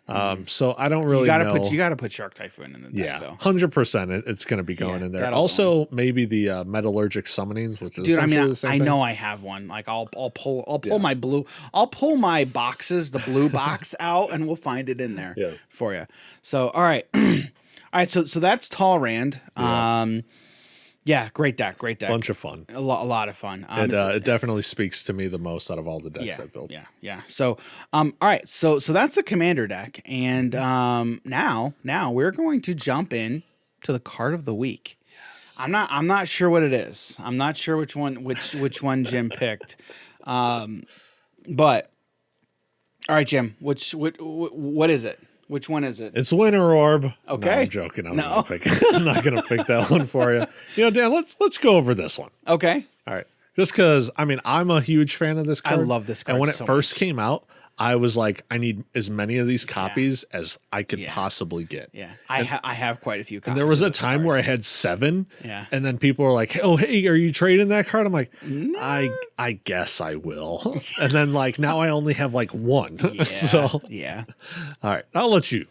So I don't really know.
You gotta put Shark Typhoon in the deck, though.
100%. It's gonna be going in there. Also, maybe the Metallurgic Summonings, which is the same
I
thing.
know I have one. Like I'll pull my blue. I'll pull my boxes, the blue box out, and we'll find it in there for you. So all right. All right, so that's Talrand. Yeah, great deck.
Bunch of fun.
A lot of fun.
It definitely speaks to me the most out of all the decks I've built.
Yeah. So, all right, so that's the commander deck, and now we're going to jump in to the card of the week. Yes. I'm not sure what it is. I'm not sure which one Jim picked. But all right, Jim, what is it? Which one is it?
It's Winter Orb.
Okay.
No, I'm joking. I'm not gonna pick that one for you. Dan, let's go over this one.
Okay.
All right. Just because I'm a huge fan of this card.
I love this card.
And when it first came out, I was like, I need as many of these copies as I could possibly get.
Yeah. I have quite a few copies.
And there was a time where I had 7.
Yeah.
And then people were like, oh, hey, are you trading that card? I'm like,
no.
I guess I will. And then now I only have 1.
Yeah.
So
yeah.
All right. I'll let you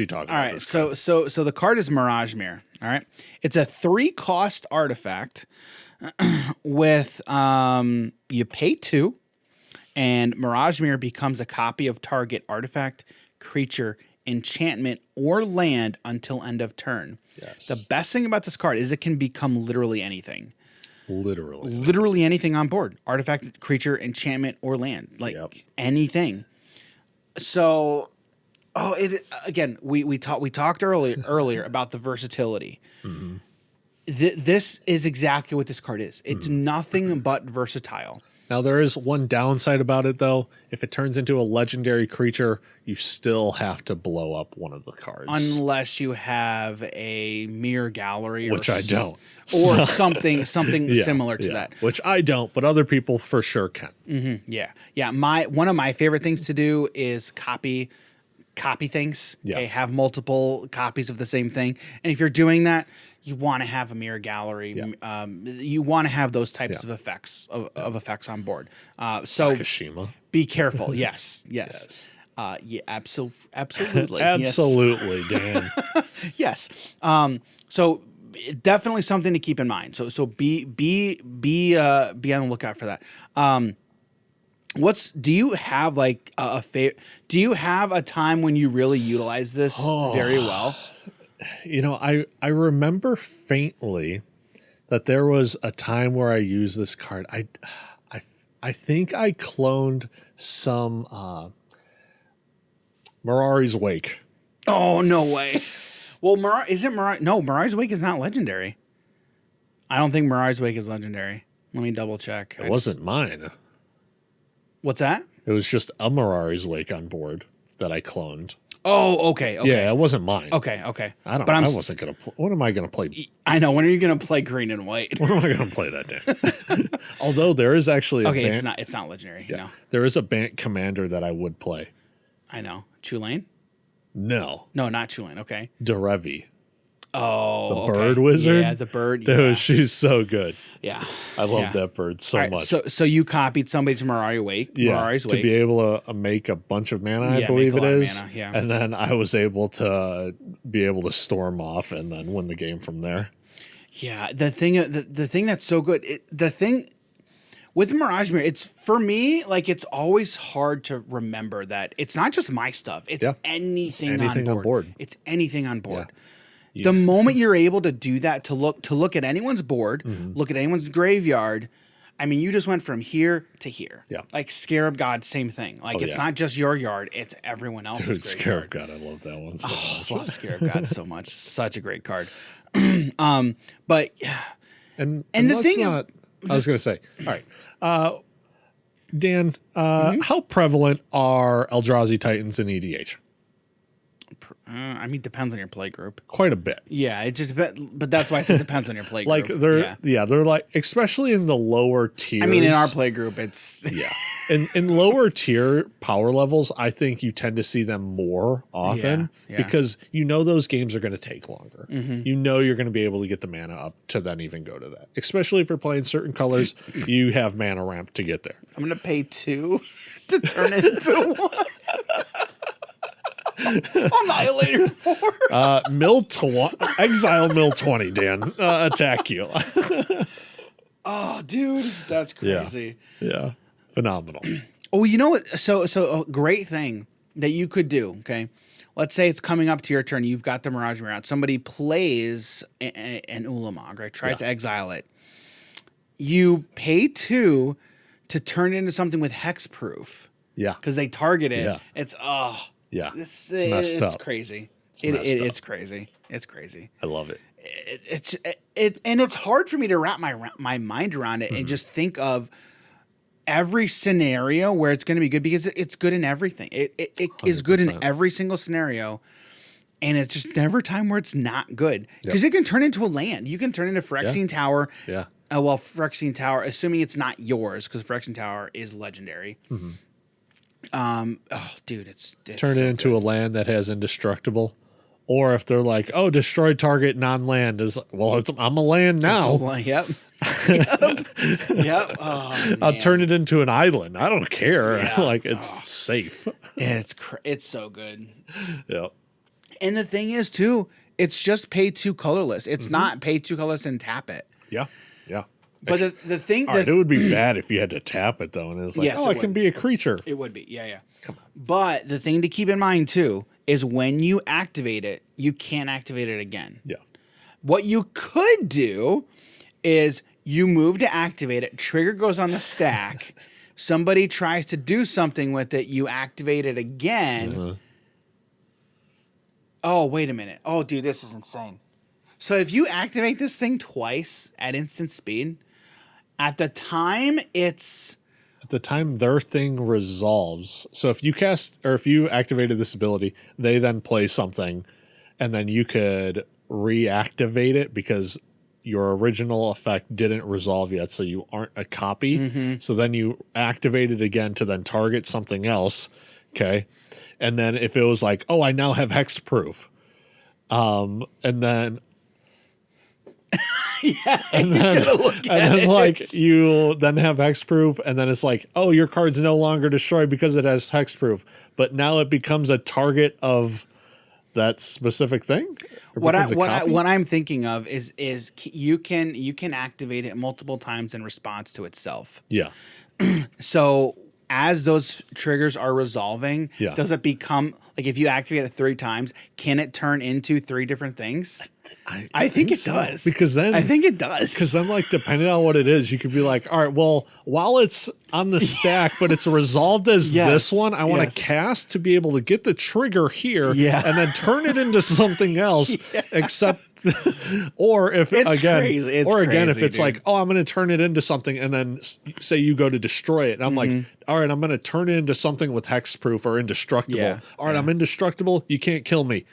talk about this.
So the card is Mirage Mirror. All right. It's a 3-cost artifact with you pay 2. And Mirage Mirror becomes a copy of target artifact, creature, enchantment, or land until end of turn.
Yes.
The best thing about this card is it can become literally anything.
Literally.
Literally anything on board. Artifact, creature, enchantment, or land. Like anything. So, again, we talked earlier about the versatility.
Mm-hmm.
This is exactly what this card is. It's nothing but versatile.
Now, there is one downside about it, though. If it turns into a legendary creature, you still have to blow up one of the cards.
Unless you have a mirror gallery.
Which I don't.
Or something similar to that.
Which I don't, but other people for sure can.
Mm-hmm. Yeah. Yeah. One of my favorite things to do is copy things.
Yeah.
Okay, have multiple copies of the same thing. And if you're doing that, you want to have a mirror gallery.
Yeah.
You want to have those types of effects of effects on board. So
Sakashima.
be careful. Yes. Yeah. Absolutely.
Absolutely, Dan.
Yes. So definitely something to keep in mind. So be on the lookout for that. Do you have like do you have a time when you really utilize this very well?
You know, I remember faintly that there was a time where I used this card. I think I cloned some Mirari's Wake.
Oh, no way. Well, Mirari's Wake is not legendary. I don't think Mirari's Wake is legendary. Let me double check.
It wasn't mine.
What's that?
It was just a Mirari's Wake on board that I cloned.
Oh, okay.
Yeah, it wasn't mine.
Okay.
I wasn't going to what am I going to play?
I know. When are you going to play green and white?
When am I going to play that day? Although there is actually
it's not legendary.
Yeah.
No.
There is a Bant commander that I would play.
I know. Chulane?
No,
not Chulane. Okay.
Derevi.
Oh,
the bird wizard?
Yeah, the bird.
Dude,
yeah.
she's so good.
Yeah.
I love that bird so much.
So you copied somebody's Mirari's Wake.
To be able to make a bunch of mana, I believe it is.
Mana, yeah.
And then I was able to storm off and then win the game from there.
Yeah, the thing that's so good, with Mirage Mirror, it's for me, like, it's always hard to remember that it's not just my stuff. It's anything on board. It's anything on board.
Yeah.
The moment you're able to do that, to look at anyone's board, look at anyone's graveyard, I mean, you just went from here to here.
Yeah.
Like Scarab God, same thing. Like it's not just your yard, it's everyone else's graveyard.
Scarab God, I love that one so much.
I love Scarab God so much. Such a great card. But
and
the thing
I was going to say, all right, Dan, how prevalent are Eldrazi Titans in EDH?
I mean, depends on your play group.
Quite a bit.
Yeah, it just depends, but that's why I said depends on your play group.
Like they're like, especially in the lower tiers.
I mean, in our play group, it's
in lower tier power levels, I think you tend to see them more often because those games are going to take longer. You know you're going to be able to get the mana up to then even go to that. Especially if you're playing certain colors, you have mana ramp to get there.
I'm going to pay 2 to turn it into 1. Annihilator 4.
Exile Mill 20, Dan. Attack you.
Oh, dude, that's crazy.
Yeah. Phenomenal.
Oh, you know what? So a great thing that you could do, okay? Let's say it's coming up to your turn. You've got the Mirage Mirror out. Somebody plays an Ulamog, right? Tries to exile it. You pay 2 to turn it into something with hexproof.
Yeah.
Because they target it.
Yeah.
It's,
yeah,
it's
messed up.
Crazy.
It's
crazy. It's crazy.
I love it.
And it's hard for me to wrap my mind around it and just think of every scenario where it's going to be good because it's good in everything. It is good in every single scenario, and it's just never a time where it's not good because it can turn into a land. You can turn into Phyrexian Tower.
Yeah.
Well, Phyrexian Tower, assuming it's not yours, because Phyrexian Tower is legendary. Dude, it's
turn it into a land that has indestructible, or if they're like, oh, destroy target non-land, is I'm a land now.
Yep. Oh,
I'll turn it into an island. I don't care. Like it's safe.
It's so good.
Yeah.
And the thing is too, it's just pay 2 colorless. It's not pay 2 colorless and tap it.
Yeah. Yeah.
But the thing,
All right, it would be bad if you had to tap it though, and it's like,
Yes,
oh,
it
it can
would.
be a creature.
it would be, yeah. But the thing to keep in mind too is when you activate it, you can't activate it again.
Yeah.
What you could do is you move to activate it, trigger goes on the stack, somebody tries to do something with it, you activate it again. Oh, wait a minute. Oh, dude, this is insane. So if you activate this thing twice at instant speed, at the time it's...
At the time their thing resolves. So if you cast or if you activated this ability, they then play something, and then you could reactivate it because your original effect didn't resolve yet, so you aren't a copy. So then you activate it again to then target something else. Okay. And then if it was like, oh, I now have hexproof. And then and then like you then have hexproof, and then it's like, oh, your card's no longer destroyed because it has hexproof, but now it becomes a target of that specific thing.
What I'm thinking of is you can activate it multiple times in response to itself.
Yeah.
So as those triggers are resolving, does it become like if you activate it 3 times, can it turn into 3 different things? I think it does.
Because then
I think it does.
Because then, like, depending on what it is, you could be like, all right, well, while it's on the stack, but it's resolved as this one, I want to cast to be able to get the trigger here and then turn it into something else, except or if
it's
again
crazy. It's
again
crazy,
if it's
dude.
like, oh, I'm going to turn it into something, and then say you go to destroy it, and I'm like, all right, I'm going to turn it into something with hexproof or indestructible. All right, I'm indestructible, you can't kill me,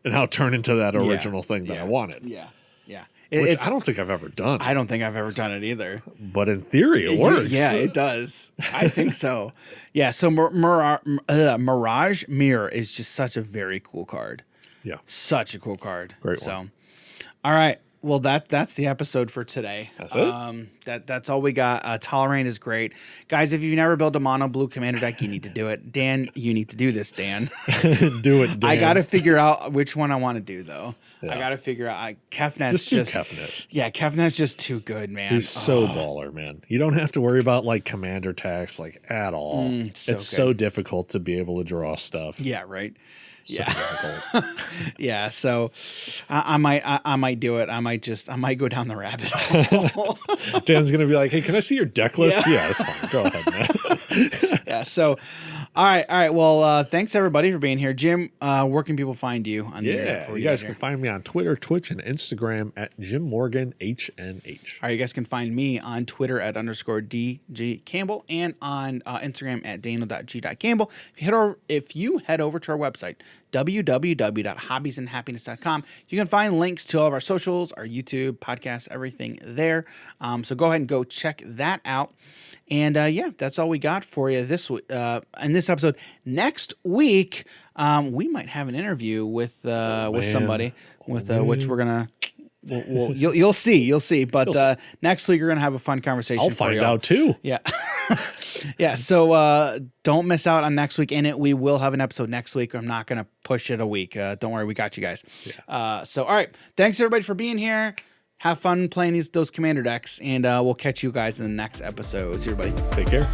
and I'll turn into that original thing that I wanted. Which I don't think I've ever done.
I don't think I've ever done it either.
But in theory, it works.
Yeah, it does. I think so. Yeah, so Mirage Mirror is just such a very cool card.
Yeah.
Such a cool card.
Great one.
All right. Well, that's the episode for today.
That's it?
That's all we got. Talrand is great. Guys, if you've never built a mono blue commander deck, you need to do it. Dan, you need to do this, Dan.
Do it, Dan.
I got to figure out which one I want to do, though. Yeah. I got to figure out. Kefnet's just
Kefnet.
Yeah, Kefnet's just too good, man.
He's so baller, man. You don't have to worry about like commander tax like at all. It's so difficult to be able to draw stuff.
Yeah, right.
So difficult.
Yeah, so I might do it. I might go down the rabbit hole.
Dan's gonna be like, "Hey, can I see your deck list?" Yeah, that's fine. Go ahead, man.
Yeah. So, all right. Well, thanks everybody for being here, Jim. Where can people find you on the internet?
You guys can find me on Twitter, Twitch, and Instagram at Jim Morgan HNH.
All right, you guys can find me on Twitter at _DG Campbell and on Instagram at Daniel.g.campbell. If you head over to our website, www.hobbiesandhappiness.com, you can find links to all of our socials, our YouTube, podcasts, everything there. So go ahead and go check that out. And that's all we got for you this in this episode. Next week, we might have an interview with somebody which we're gonna. You'll see. But next week we're gonna have a fun conversation.
I'll find out too.
Yeah, yeah. So don't miss out on next week. We will have an episode next week. I'm not gonna push it a week. Don't worry, we got you guys. Yeah. So all right, thanks everybody for being here. Have fun playing those commander decks, and we'll catch you guys in the next episode. See you, everybody.
Take care.